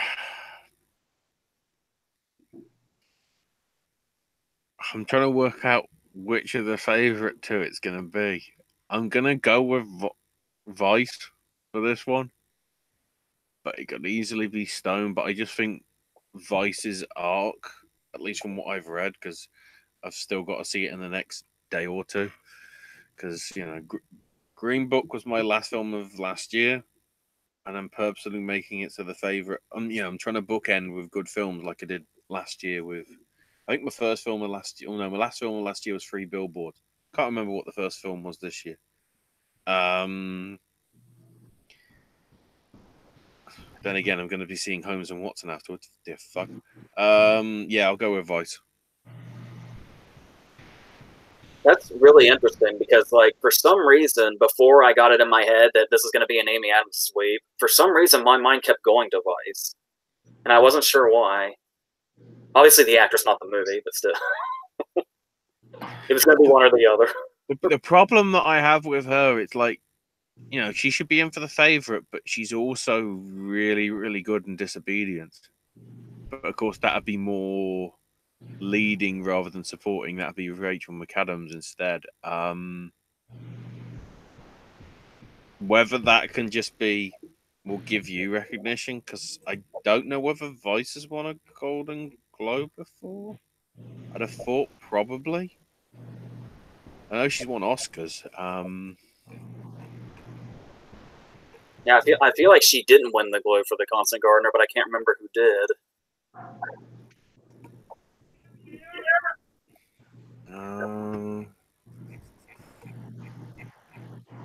trying to work out which of the favorite two it's going to be. I'm going to go with Vice for this one. But it could easily be Stone. But I just think Vice's arc, at least from what I've read, because I've still got to see it in the next day or two. Because, you know, Green Book was my last film of last year. And I'm purposely making it to the favorite. I'm trying to bookend with good films like I did last year with. I think my first film of last year. Oh no, my last film of last year was Three Billboards. Can't remember what the first film was this year. Then again, I'm going to be seeing Holmes and Watson afterwards. Dear fuck. Yeah, I'll go with Vice. That's really interesting because, like, for some reason, before I got it in my head that this is going to be an Amy Adams sweep, for some reason my mind kept going to Vice, and I wasn't sure why. Obviously, the actress, not the movie, but still, it was going to be one or the other. The problem that I have with her, it's like, you know, she should be in for the favorite, but she's also really, really good in Disobedience. But of course, that'd be more leading rather than supporting. That'd be Rachel McAdams instead. Whether that can just be, we'll give you recognition, because I don't know whether Vice has won a Golden Globe before. I'd have thought probably. I know she's won Oscars. Yeah, I feel like she didn't win the Globe for The Constant Gardener, but I can't remember who did. Let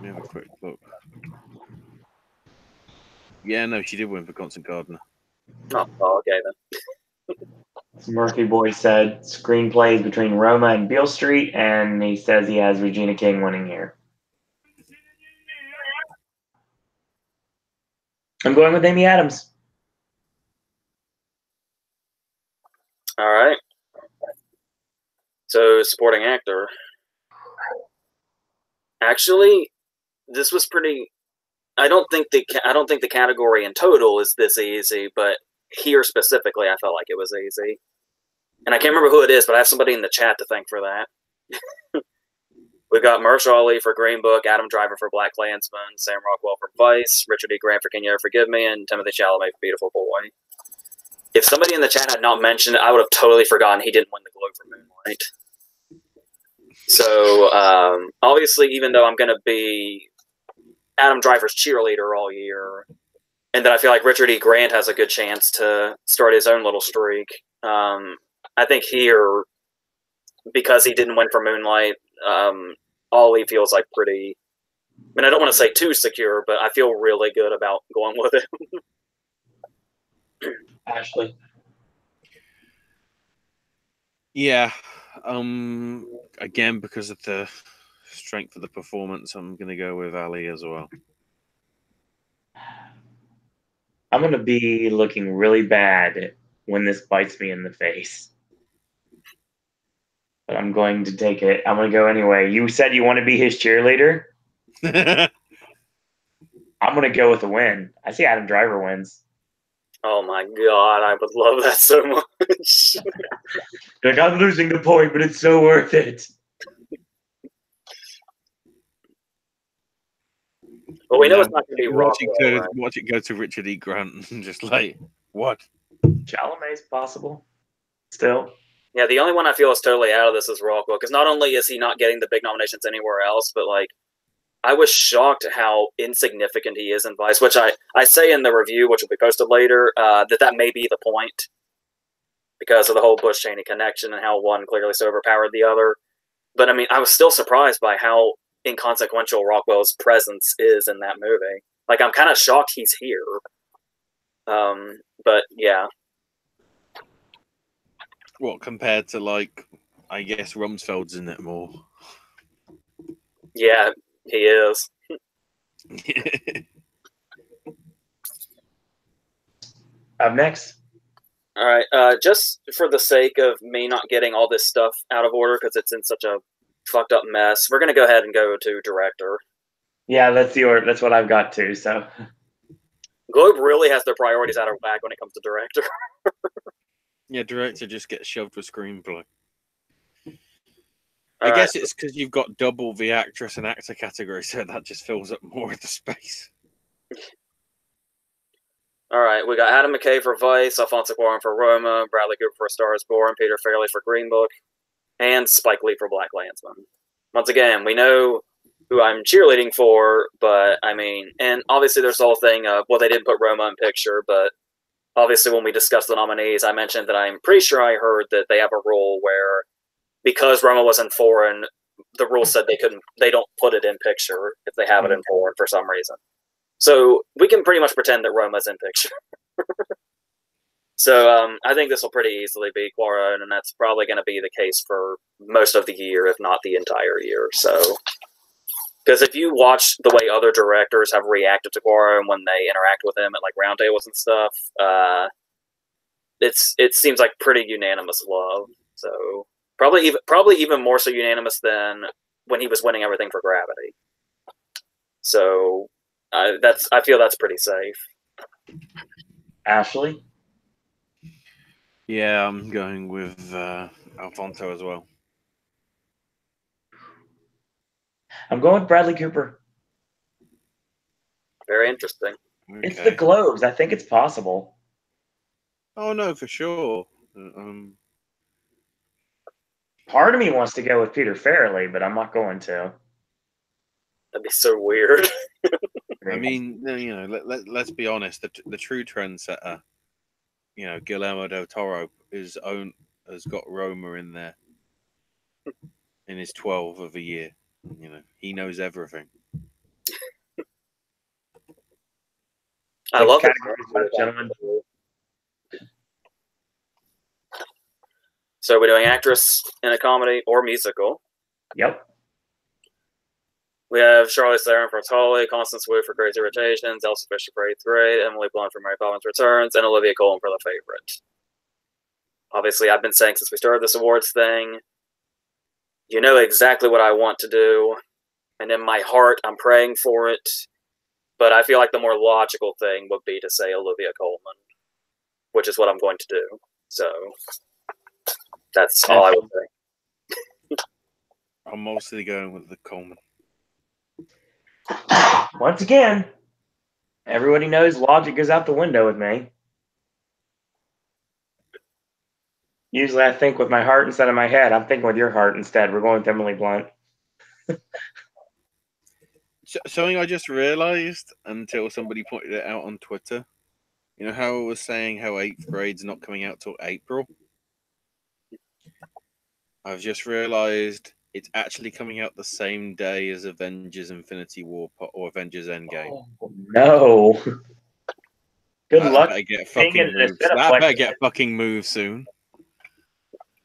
me have a quick look. Yeah, no, she did win for Constant Gardener. Oh, okay then. Murphy Boy said screenplays between Roma and Beale Street, and he says he has Regina King winning here. I'm going with Amy Adams. All right. So, supporting actor. Actually, this was pretty. I don't think the category in total is this easy, but here specifically, I felt like it was easy. And I can't remember who it is, but I have somebody in the chat to thank for that. We've got Mahershala Ali for Green Book, Adam Driver for Black Klansman, Sam Rockwell for Vice, Richard E. Grant for Can You Ever Forgive Me, and Timothée Chalamet for Beautiful Boy. If somebody in the chat had not mentioned it, I would have totally forgotten he didn't win the Globe for Moonlight. So, obviously, even though I'm going to be Adam Driver's cheerleader all year, and then I feel like Richard E. Grant has a good chance to start his own little streak, I think here, because he didn't win for Moonlight, Ollie feels like pretty. I mean, I don't want to say too secure, but I feel really good about going with it. Ashley. Yeah. Again, because of the strength of the performance, I'm going to go with Ali as well. I'm going to be looking really bad when this bites me in the face. But I'm going to take it. I'm going to go anyway. You said you want to be his cheerleader? I'm going to go with a win. I see Adam Driver wins. Oh my god, I would love that so much. Like, I'm losing the point, but it's so worth it. Well, we know it's not going to be Rockwell, right? Watch it go to Richard E. Grant and just like, what? Chalamet's possible. Still. Yeah, the only one I feel is totally out of this is Rockwell, because not only is he not getting the big nominations anywhere else, but like, I was shocked how insignificant he is in Vice, which I say in the review, which will be posted later, that may be the point, because of the whole Bush-Cheney connection and how one clearly so overpowered the other. But I mean, I was still surprised by how inconsequential Rockwell's presence is in that movie. Like, I'm kind of shocked he's here. But yeah. What, compared to, like, I guess Rumsfeld's in it more. Yeah, he is. Up next. All right. Just for the sake of me not getting all this stuff out of order because it's in such a fucked up mess, we're gonna go ahead and go to director. Yeah, that's the order. That's what I've got too. So Globe really has their priorities out of whack when it comes to director. Yeah, director just gets shoved with screenplay. All I guess it's because you've got double the actress and actor category, so that just fills up more of the space. All right, we got Adam McKay for Vice, Alfonso Cuarón for Roma, Bradley Cooper for A Star Is Born, Peter Farrelly for Green Book, and Spike Lee for Black Klansman. Once again, we know who I'm cheerleading for, but I mean, and obviously there's the whole thing of, well, they didn't put Roma in picture, but obviously when we discussed the nominees, I mentioned that I'm pretty sure I heard that they have a rule where because Roma wasn't foreign, the rule said they don't put it in picture if they have it in foreign for some reason. So we can pretty much pretend that Roma's in picture. So I think this will pretty easily be Cuarón, and that's probably going to be the case for most of the year, if not the entire year. So, because if you watch the way other directors have reacted to Cuarón when they interact with him at like roundtables and stuff, it seems like pretty unanimous love. So probably even more so unanimous than when he was winning everything for Gravity. So I feel that's pretty safe. Ashley? Yeah, I'm going with Alfonso as well. I'm going with Bradley Cooper. Very interesting. Okay. It's the Globes. I think it's possible. Oh no, for sure. Part of me wants to go with Peter Farrelly, but I'm not going to. That'd be so weird. I mean, you know, let's be honest. The true trendsetter, you know, Guillermo del Toro has got Roma in there in his 12 of a year. You know, he knows everything. I love it, gentlemen. So we're doing actress in a comedy or musical. Yep. We have Charlize Theron for Tully, Constance Wu for Crazy Rich Asians, Elsa Fisher for 8th Grade, Emily Blunt for Mary Poppins Returns, and Olivia Colman for The Favorite. Obviously, I've been saying since we started this awards thing, you know exactly what I want to do, and in my heart, I'm praying for it, but I feel like the more logical thing would be to say Olivia Colman, which is what I'm going to do. So that's all I would say. I'm mostly going with the Coleman. Once again, everybody knows logic goes out the window with me. Usually I think with my heart instead of my head. I'm thinking with your heart instead. We're going with Emily Blunt. Something I just realized until somebody pointed it out on Twitter. You know how I was saying how 8th Grade's not coming out till April? I've just realized it's actually coming out the same day as Avengers Infinity War or Avengers Endgame. Oh, no. Good luck. Better get fucking moved. That better get fucking moved soon.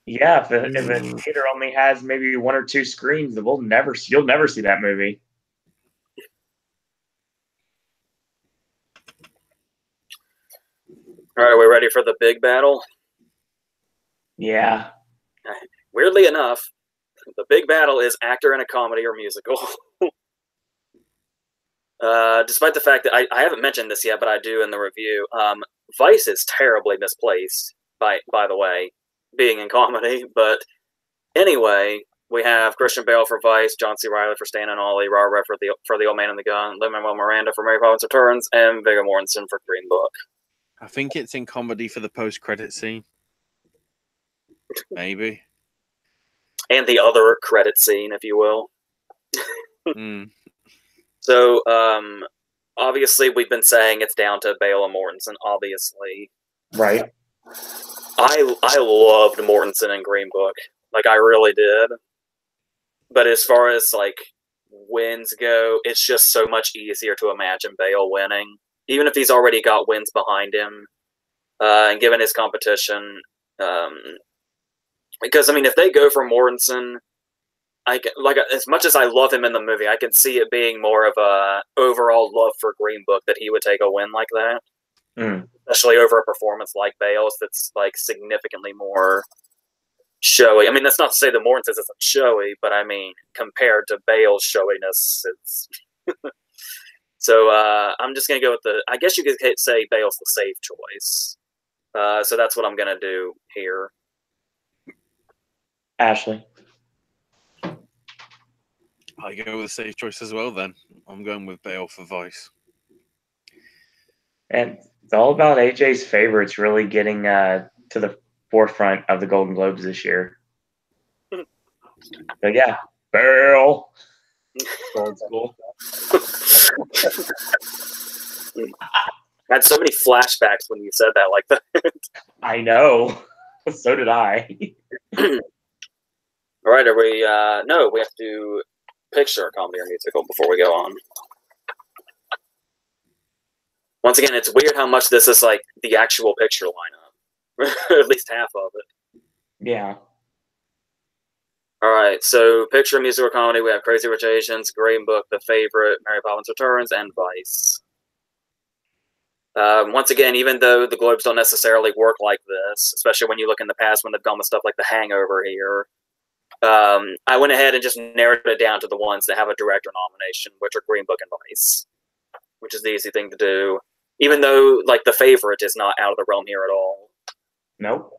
Yeah, if a theater only has maybe 1 or 2 screens, you'll never see that movie. All right, are we ready for the big battle? Yeah. Weirdly enough, the big battle is actor in a comedy or musical. Despite the fact that I haven't mentioned this yet, but I do in the review. Vice is terribly misplaced, by the way, being in comedy. But anyway, we have Christian Bale for Vice, John C. Reilly for Stan and Ollie, Robert for the Old Man and the Gun, Lin-Manuel Miranda for Mary Poppins Returns, and Viggo Mortensen for Green Book. I think it's in comedy for the post-credit scene. Maybe. And the other credit scene, if you will. So, obviously, we've been saying it's down to Bale and Mortensen, obviously. Right. I loved Mortensen in Green Book. Like, I really did. But as far as, like, wins go, it's just so much easier to imagine Bale winning. Even if he's already got wins behind him. And given his competition. Because, I mean, if they go for Mortensen, as much as I love him in the movie, I can see it being more of a overall love for Green Book that he would take a win like that. Especially over a performance like Bale's that's, like, significantly more showy. I mean, that's not to say that Mortensen isn't showy, but I mean, compared to Bale's showiness, it's... So, I'm just going to go with I guess you could say Bale's the safe choice. So that's what I'm going to do here. Ashley. I go with the safe choice as well, then. I'm going with Bale for Vice. And it's all about AJ's favorites really getting to the forefront of the Golden Globes this year. But yeah, Bale. Old school. I had so many flashbacks when you said that like that. I know. So did I. All right, are we... no, we have to picture a comedy or musical before we go on. Once again, it's weird how much this is like the actual picture lineup. At least half of it. Yeah. All right, so picture, musical, comedy. We have Crazy Rich Asians, Green Book, The Favorite, Mary Poppins Returns, and Vice. Once again, even though the Globes don't necessarily work like this, especially when you look in the past when they've gone with stuff like The Hangover here, I went ahead and just narrowed it down to the ones that have a director nomination, which are Green Book and Vice, which is the easy thing to do. Even though, like, The Favorite is not out of the realm here at all. Nope.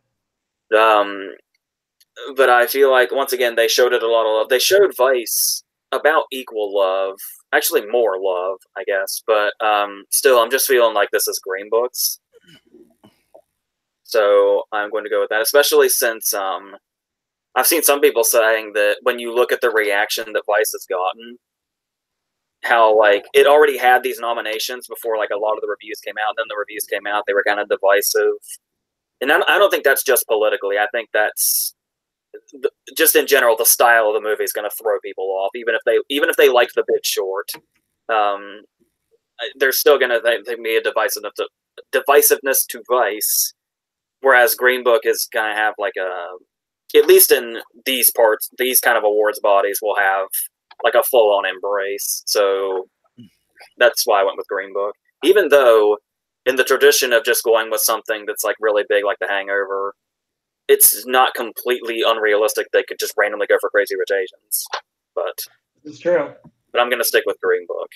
But I feel like, once again, they showed it a lot of love. They showed Vice about equal love. Actually, more love, I guess. But still, I'm just feeling like this is Green Book's. So I'm going to go with that, especially since I've seen some people saying that when you look at the reaction that Vice has gotten, how, like, it already had these nominations before, like, a lot of the reviews came out. And then the reviews came out, they were kind of divisive. And I don't think that's just politically. I think that's just in general, the style of the movie is going to throw people off, even if they like The Big Short. There's still going to be a divisiveness to Vice, whereas Green Book is going to have like at least in these parts, these kind of awards bodies will have like a full-on embrace. So that's why I went with Green Book, even though in the tradition of just going with something that's like really big, like The Hangover, it's not completely unrealistic they could just randomly go for Crazy Rich Asians. But it's true. But I'm going to stick with Green Book.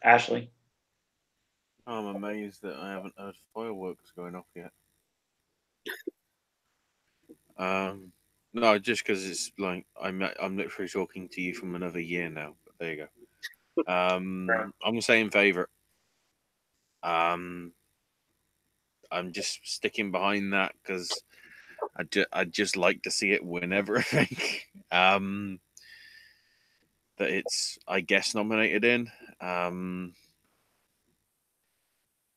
Ashley. I'm amazed that I haven't heard fireworks going off yet. No, just because it's like I'm literally talking to you from another year now. But there you go. I'm saying favorite. I'm just sticking behind that because I'd just like to see it win everything that it's, I guess, nominated in.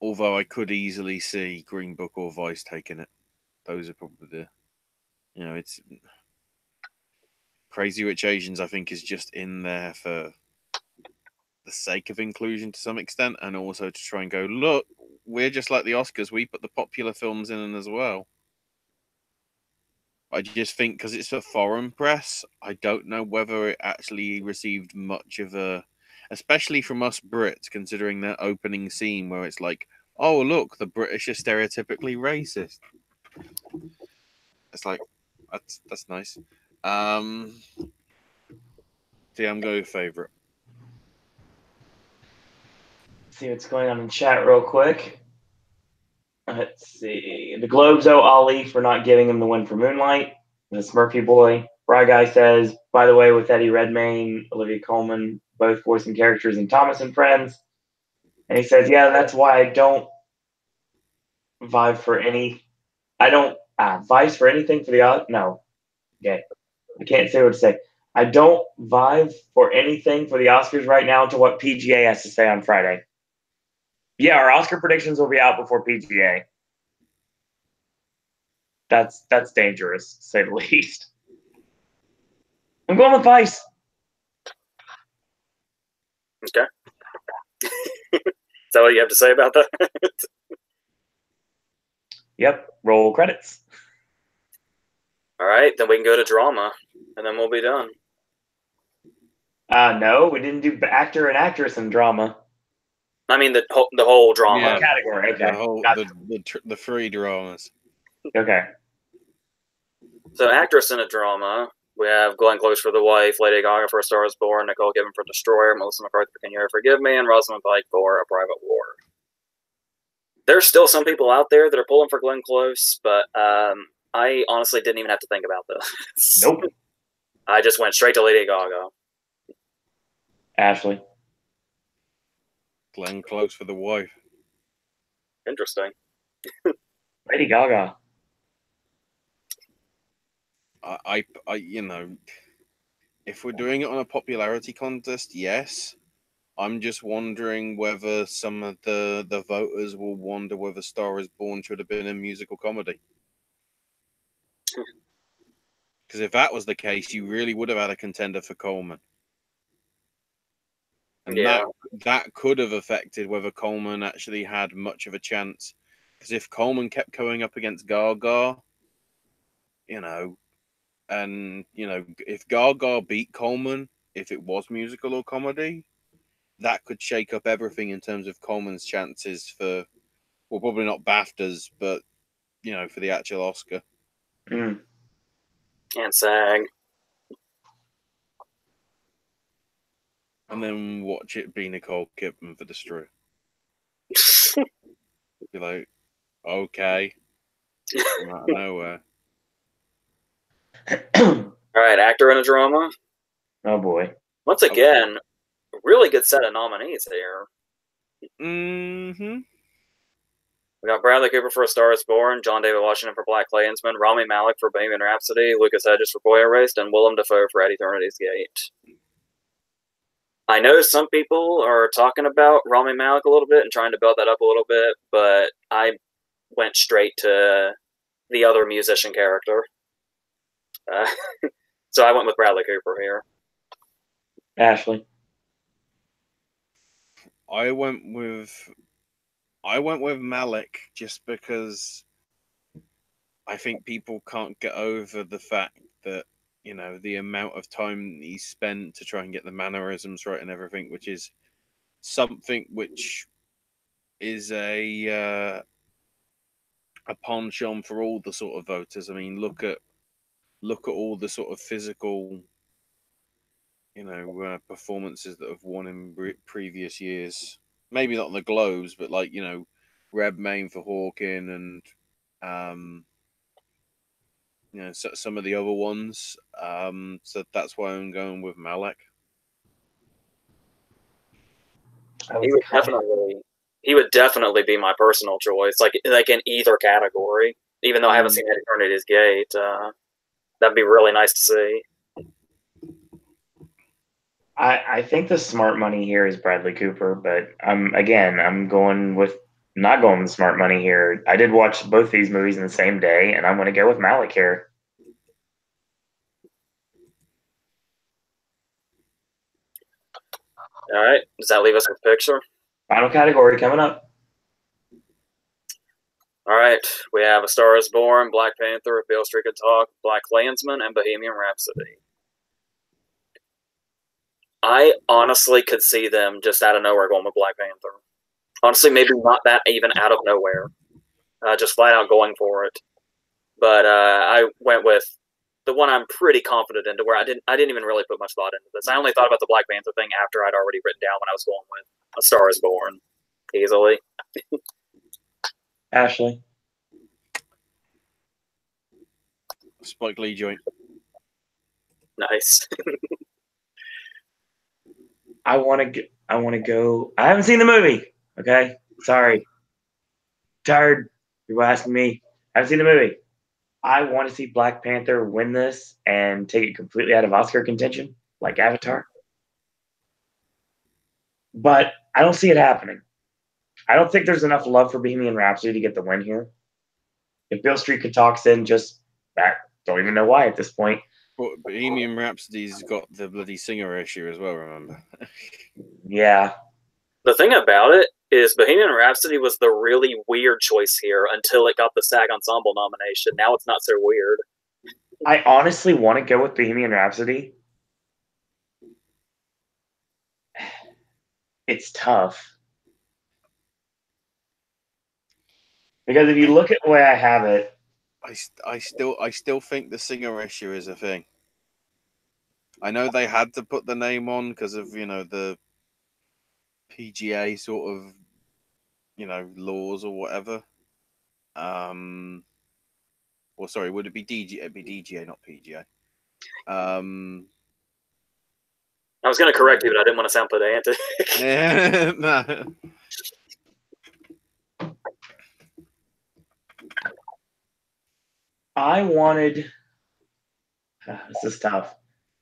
Although I could easily see Green Book or Vice taking it. Those are probably the, it's Crazy Rich Asians, I think, is just in there for the sake of inclusion to some extent, and also to try and go, look, we're just like the Oscars. We put the popular films in as well. I just think because it's a foreign press, I don't know whether it actually received much of a, especially from us Brits, considering that opening scene where it's like, oh look, the British are stereotypically racist. It's like that's nice. See, I'm going favorite. See what's going on in chat real quick. Let's see. The Globes owe Ali for not giving him the win for Moonlight. The Smurfy Boy. Bry Guy says, by the way, with Eddie Redmayne, Olivia Colman, both voicing characters in Thomas and Friends. And he says, yeah, that's why I don't vibe for any. I don't vice for anything for the no. Okay, I can't say what to say. I don't vibe for anything for the Oscars right now to what PGA has to say on Friday. Yeah, our Oscar predictions will be out before PGA. That's dangerous, to say the least. I'm going with Vice. Okay. Is that what you have to say about that? Yep. Roll credits. All right, then we can go to drama, and then we'll be done. No, we didn't do actor and actress in drama. I mean the whole drama category. Okay. The whole Gotcha. the three dramas. Okay. So actress in a drama, we have Glenn Close for The Wife, Lady Gaga for A Star Is Born, Nicole Kidman for Destroyer, Melissa McCarthy for Can You Ever Forgive Me, and Rosamund Pike for A Private War. There's still some people out there that are pulling for Glenn Close, but I honestly didn't even have to think about this. Nope. I just went straight to Lady Gaga. Ashley. Glenn Close for The Wife. Interesting. Lady Gaga. I you know, if we're doing it on a popularity contest, yes. I'm just wondering whether some of the voters will wonder whether Star Is Born should have been a musical comedy. Because if that was the case, you really would have had a contender for Coleman. And Yeah. that could have affected whether Coleman actually had much of a chance. Because if Coleman kept going up against Gaga, you know, and, you know, if Gaga beat Coleman, if it was musical or comedy, that could shake up everything in terms of Coleman's chances for, well, probably not BAFTAs, but, you know, for the actual Oscar. Mm. And SAG. And then watch it be Nicole Kidman for Destroyer. Be like, okay. From out of nowhere. All right, actor in a drama. Oh boy. Once again, really good set of nominees here. Mm-hmm. We got Bradley Cooper for A Star Is Born, John David Washington for Black Klansman, Rami Malek for Bohemian Rhapsody, Lucas Hedges for Boy Erased, and Willem Dafoe for At Eternity's Gate. I know some people are talking about Rami Malek a little bit and trying to build that up a little bit, but I went straight to the other musician character. So I went with Bradley Cooper here. Ashley. I went with Malek just because I think people can't get over the fact that, you know, the amount of time he spent to try and get the mannerisms right and everything, which is something which is a penchant for all the sort of voters. I mean, look at all the sort of physical, you know, performances that have won in previous years. Maybe not the Globes, but like, you know, Redmayne for Hawking and you know, some of the other ones. So that's why I'm going with Malek. He would definitely be my personal choice, like in either category. Even though I haven't seen At Eternity's Gate, that'd be really nice to see. I think the smart money here is Bradley Cooper, but I'm going with not going with smart money here. I did watch both these movies in the same day, and I'm going to go with Malek here. All right, does that leave us with picture? Final category coming up. All right, we have A Star Is Born, Black Panther, If Beale Street Could Talk, Black Klansman, and Bohemian Rhapsody. I honestly could see them just out of nowhere going with Black Panther. Honestly, maybe not that even out of nowhere, just flat out going for it. But I went with the one I'm pretty confident into, where I didn't even really put much thought into this. I only thought about the Black Panther thing after I'd already written down when I was going with A Star Is Born, easily. Ashley. Spike Lee joint. Nice. I want to go. I haven't seen the movie. Okay, sorry. Tired. People asking me. I haven't seen the movie. I want to see Black Panther win this and take it completely out of Oscar contention, like Avatar. But I don't see it happening. I don't think there's enough love for Bohemian Rhapsody to get the win here. If Beale Street Could Talk's in, just that. Don't even know why at this point. But Bohemian Rhapsody's got the bloody singer issue as well, remember? Yeah. The thing about it is Bohemian Rhapsody was the really weird choice here until it got the SAG Ensemble nomination. Now it's not so weird. I honestly want to go with Bohemian Rhapsody. It's tough. Because if you look at the way I have it, I still think the singer issue is a thing. I know they had to put the name on because of, the PGA sort of, laws or whatever. Or sorry, would it be DGA? It'd be DGA, not PGA. I was going to correct you, but I didn't want to sound pedantic. No. I wanted. This is tough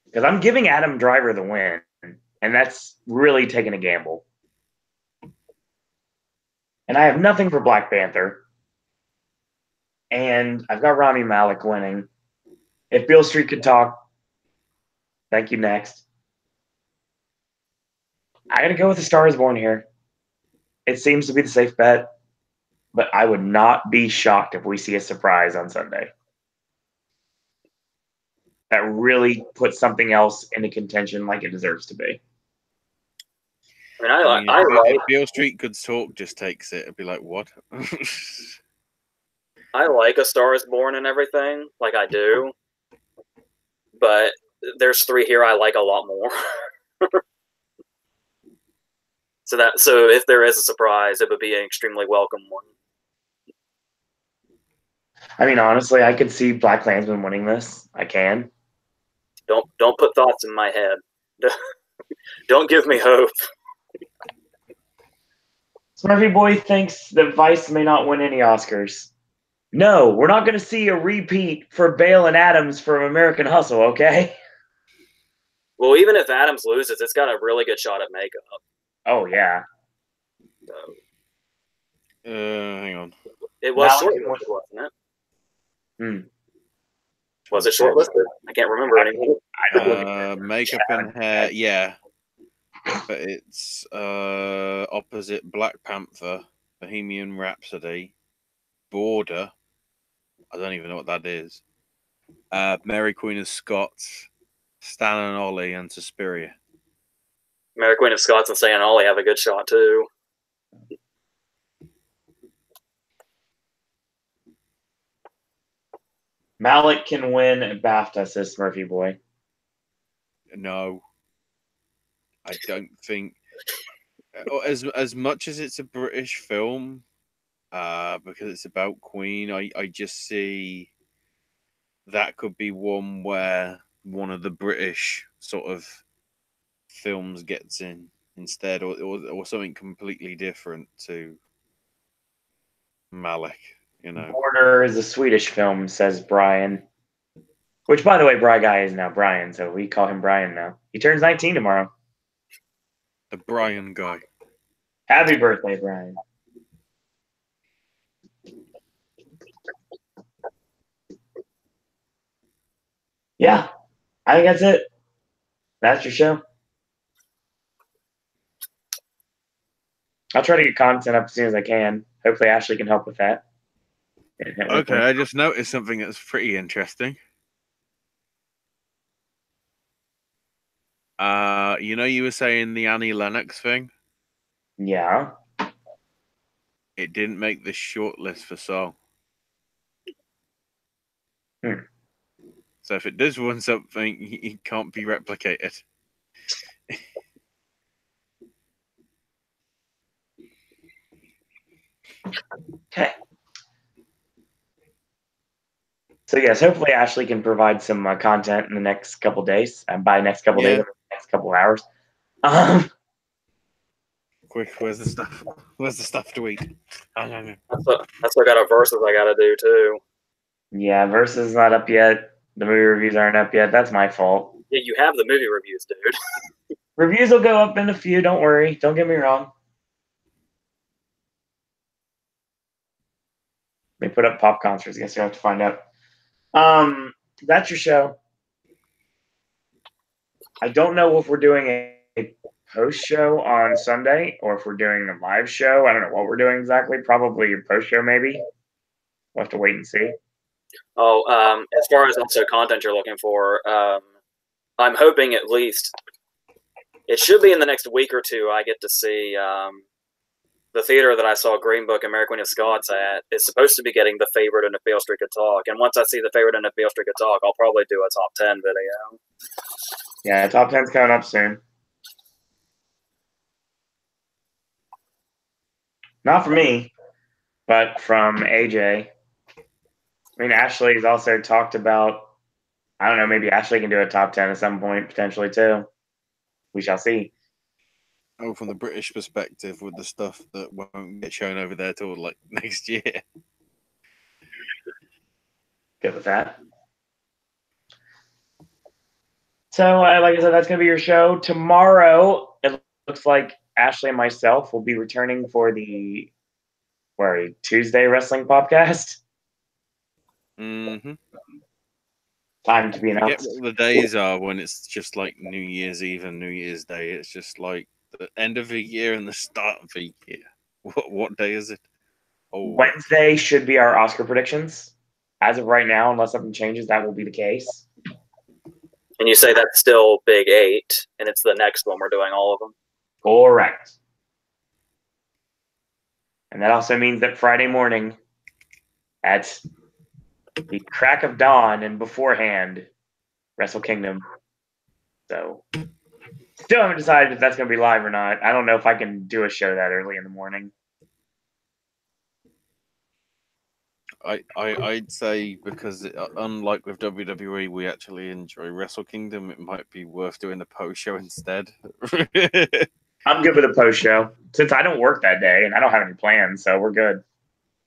because I'm giving Adam Driver the win, and that's really taking a gamble. And I have nothing for Black Panther, and I've got Rami Malek winning. If Beale Street Could Talk, thank you. Next, I got to go with A Star Is Born here. It seems to be the safe bet, but I would not be shocked if we see a surprise on Sunday that really puts something else into contention like it deserves to be. I mean, if Beale Street Could Talk just takes it, it'd be like, what? I like A Star Is Born and everything, like I do, but there's three here I like a lot more. So if there is a surprise, it would be an extremely welcome one. I mean, honestly, I could see Black Klansman winning this. I can. Don't put thoughts in my head. Don't give me hope. Smurfy Boy thinks that Vice may not win any Oscars. No, we're not going to see a repeat for Bale and Adams from American Hustle, okay? Well, even if Adams loses, it's got a really good shot at makeup. Oh, yeah. So, hang on. it was shortlisted, wasn't it? Was it shortlisted? I can't remember anymore. Makeup and hair, yeah. But it's opposite Black Panther, Bohemian Rhapsody, Border. I don't even know what that is. Mary Queen of Scots, Stan and Ollie, and Suspiria. Mary Queen of Scots and Stan and Ollie have a good shot too. Malik can win a BAFTA, says Smurfy Boy. No, I don't think. As much as it's a British film, because it's about Queen, I just see that could be one where one of the British sort of films gets in instead, or something completely different to Malik. Border is a Swedish film, says Brian. Which, by the way, Bry Guy is now Brian, so we call him Brian now. He turns 19 tomorrow. The Brian guy. Happy birthday, Brian. Yeah, I think that's it. That's your show. I'll try to get content up as soon as I can. Hopefully Ashley can help with that. Okay, I just noticed something that's pretty interesting. You were saying the Annie Lennox thing? Yeah. It didn't make the shortlist for song. Hmm. So if it does win something, it can't be replicated. Okay. So yes, hopefully Ashley can provide some content in the next couple days. And by next couple days, Yeah. next couple hours. Um, Quick, where's the stuff? Where's the stuff to eat? That's what got a versus I got to do too. yeah, Versus not up yet. The movie reviews aren't up yet. That's my fault. Yeah, you have the movie reviews, dude. Reviews will go up in a few. Don't worry. Don't get me wrong. They put up pop concerts. I guess you have to find out. That's your show. I don't know if we're doing a post show on Sunday or if we're doing a live show. I don't know what we're doing exactly. Probably a post show, maybe. We'll have to wait and see. Oh, as far as also content you're looking for, I'm hoping at least it should be in the next week or two. I get to see the theater that I saw Green Book and Mary Queen of Scots at is supposed to be getting The Favorite and If Beale Street Could Talk. And once I see The Favorite and If Beale Street Could Talk, I'll probably do a top 10 video. Yeah, top 10's coming up soon. Not for me, but from AJ. I mean, Ashley's also talked about, I don't know, maybe Ashley can do a top 10 at some point, potentially, too. We shall see. Oh, from the British perspective, with the stuff that won't get shown over there till like next year. Good with that. So, like I said, that's going to be your show. Tomorrow, it looks like Ashley and myself will be returning for the Tuesday Wrestling Podcast. Mm-hmm. Time to be I forget announced. what the days are when it's just like New Year's Eve and New Year's Day. It's just like the end of the year and the start of the year. What day is it? Oh, Wednesday should be our Oscar predictions. As of right now, unless something changes, that will be the case. And you say that's still Big 8, and it's the next one we're doing all of them? Correct. And that also means that Friday morning at the crack of dawn and beforehand, Wrestle Kingdom. So, still haven't decided if that's going to be live or not. I don't know if I can do a show that early in the morning. I'd say because unlike with WWE, we actually enjoy Wrestle Kingdom. It might be worth doing the post show instead. I'm good with a post show since I don't work that day and I don't have any plans, so we're good.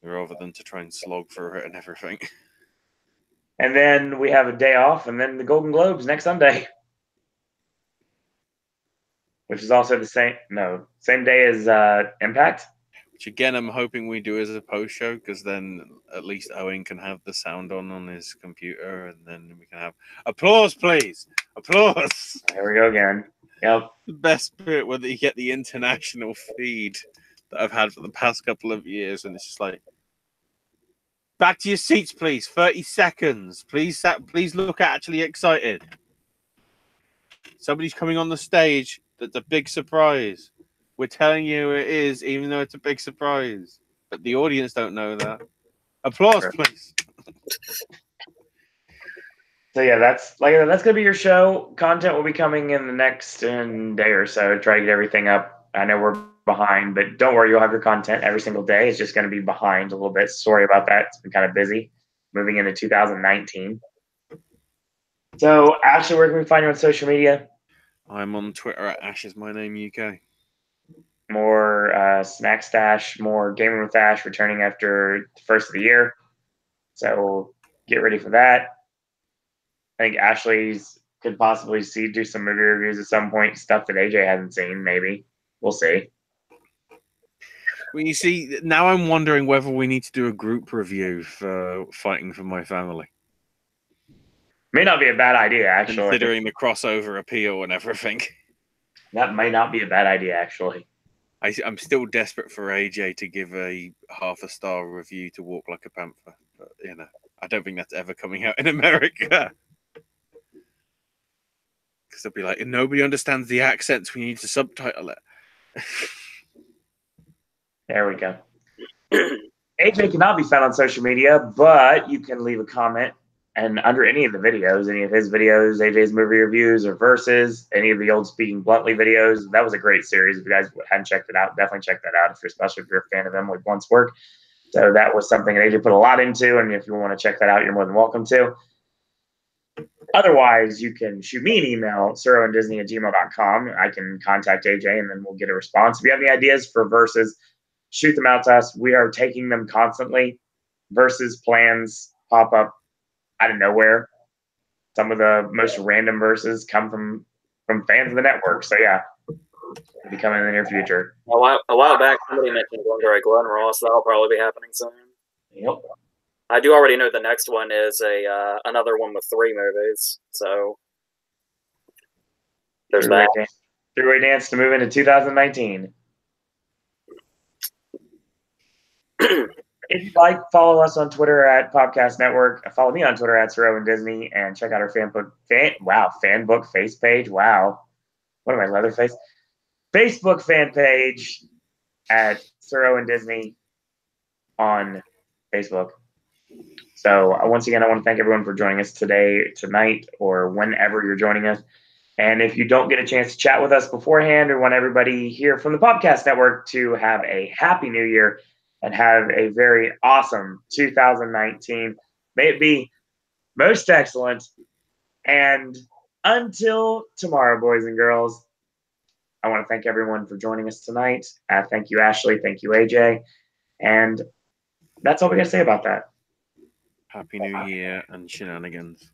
Rather than to try and slog through it and everything. And then we have a day off, and then the Golden Globes next Sunday, which is also the same day as Impact. Which again, I'm hoping we do as a post show because then at least Owen can have the sound on his computer, and then we can have applause, please, applause. Here we go again. Yep. The best bit where you get the international feed that I've had for the past couple of years, and it's just like, back to your seats, please. 30 seconds, please. Please look actually excited. Somebody's coming on the stage. That's a big surprise. We're telling you it is, even though it's a big surprise. But the audience don't know that. Applause, please. So yeah, that's gonna be your show. Content will be coming in the next day or so. Try to get everything up. I know we're behind, but don't worry, you'll have your content every single day. It's just gonna be behind a little bit. Sorry about that. It's been kind of busy moving into 2019. So Ashley, where can we find you on social media? I'm on Twitter at AshIsMyNameUK. More Snack Stash, more Gaming with Ash returning after the first of the year. So get ready for that. I think Ashley's could possibly do some movie reviews at some point, stuff that AJ hasn't seen, maybe. We'll see. Well, you see, now I'm wondering whether we need to do a group review for Fighting for My Family. May not be a bad idea, actually. Considering the crossover appeal and everything. That may not be a bad idea, actually. I'm still desperate for AJ to give a half a star review to Walk Like a Panther. I don't think that's ever coming out in America. Because they'll be like, nobody understands the accents. We need to subtitle it. There we go. AJ cannot be found on social media, but you can leave a comment and under any of the videos, any of his videos, AJ's movie reviews or verses, any of the old Speaking Bluntly videos. That was a great series. If you guys hadn't checked it out, definitely check that out, especially if you're a fan of Emily Blunt's work. So that was something that AJ put a lot into, and if you want to check that out, you're more than welcome to. Otherwise, you can shoot me an email, surroanddisney@gmail.com. I can contact AJ, and then we'll get a response. If you have any ideas for verses, shoot them out to us. We are taking them constantly. Versus plans pop up out of nowhere. Some of the most random verses come from fans of the network. So yeah, it'll be coming in the near future. A while back, somebody mentioned Glenn Ross. That'll probably be happening soon. Yep. I do already know the next one is another one with 3 movies. So there's that. Three-way dance to move into 2019. If you'd like, follow us on Twitter at Popcast Network. Follow me on Twitter at SirOwenDisney, and check out our fanbook face page. Wow. What am I, Leatherface? Facebook fan page at SirOwenDisney on Facebook. So once again, I want to thank everyone for joining us today, tonight, or whenever you're joining us. And if you don't get a chance to chat with us beforehand, we want everybody here from the Popcast Network to have a happy new year and have a very awesome 2019. May it be most excellent. And until tomorrow, boys and girls, I want to thank everyone for joining us tonight. Thank you, Ashley. Thank you, AJ. And that's all we got to say about that. Happy New Year and shenanigans.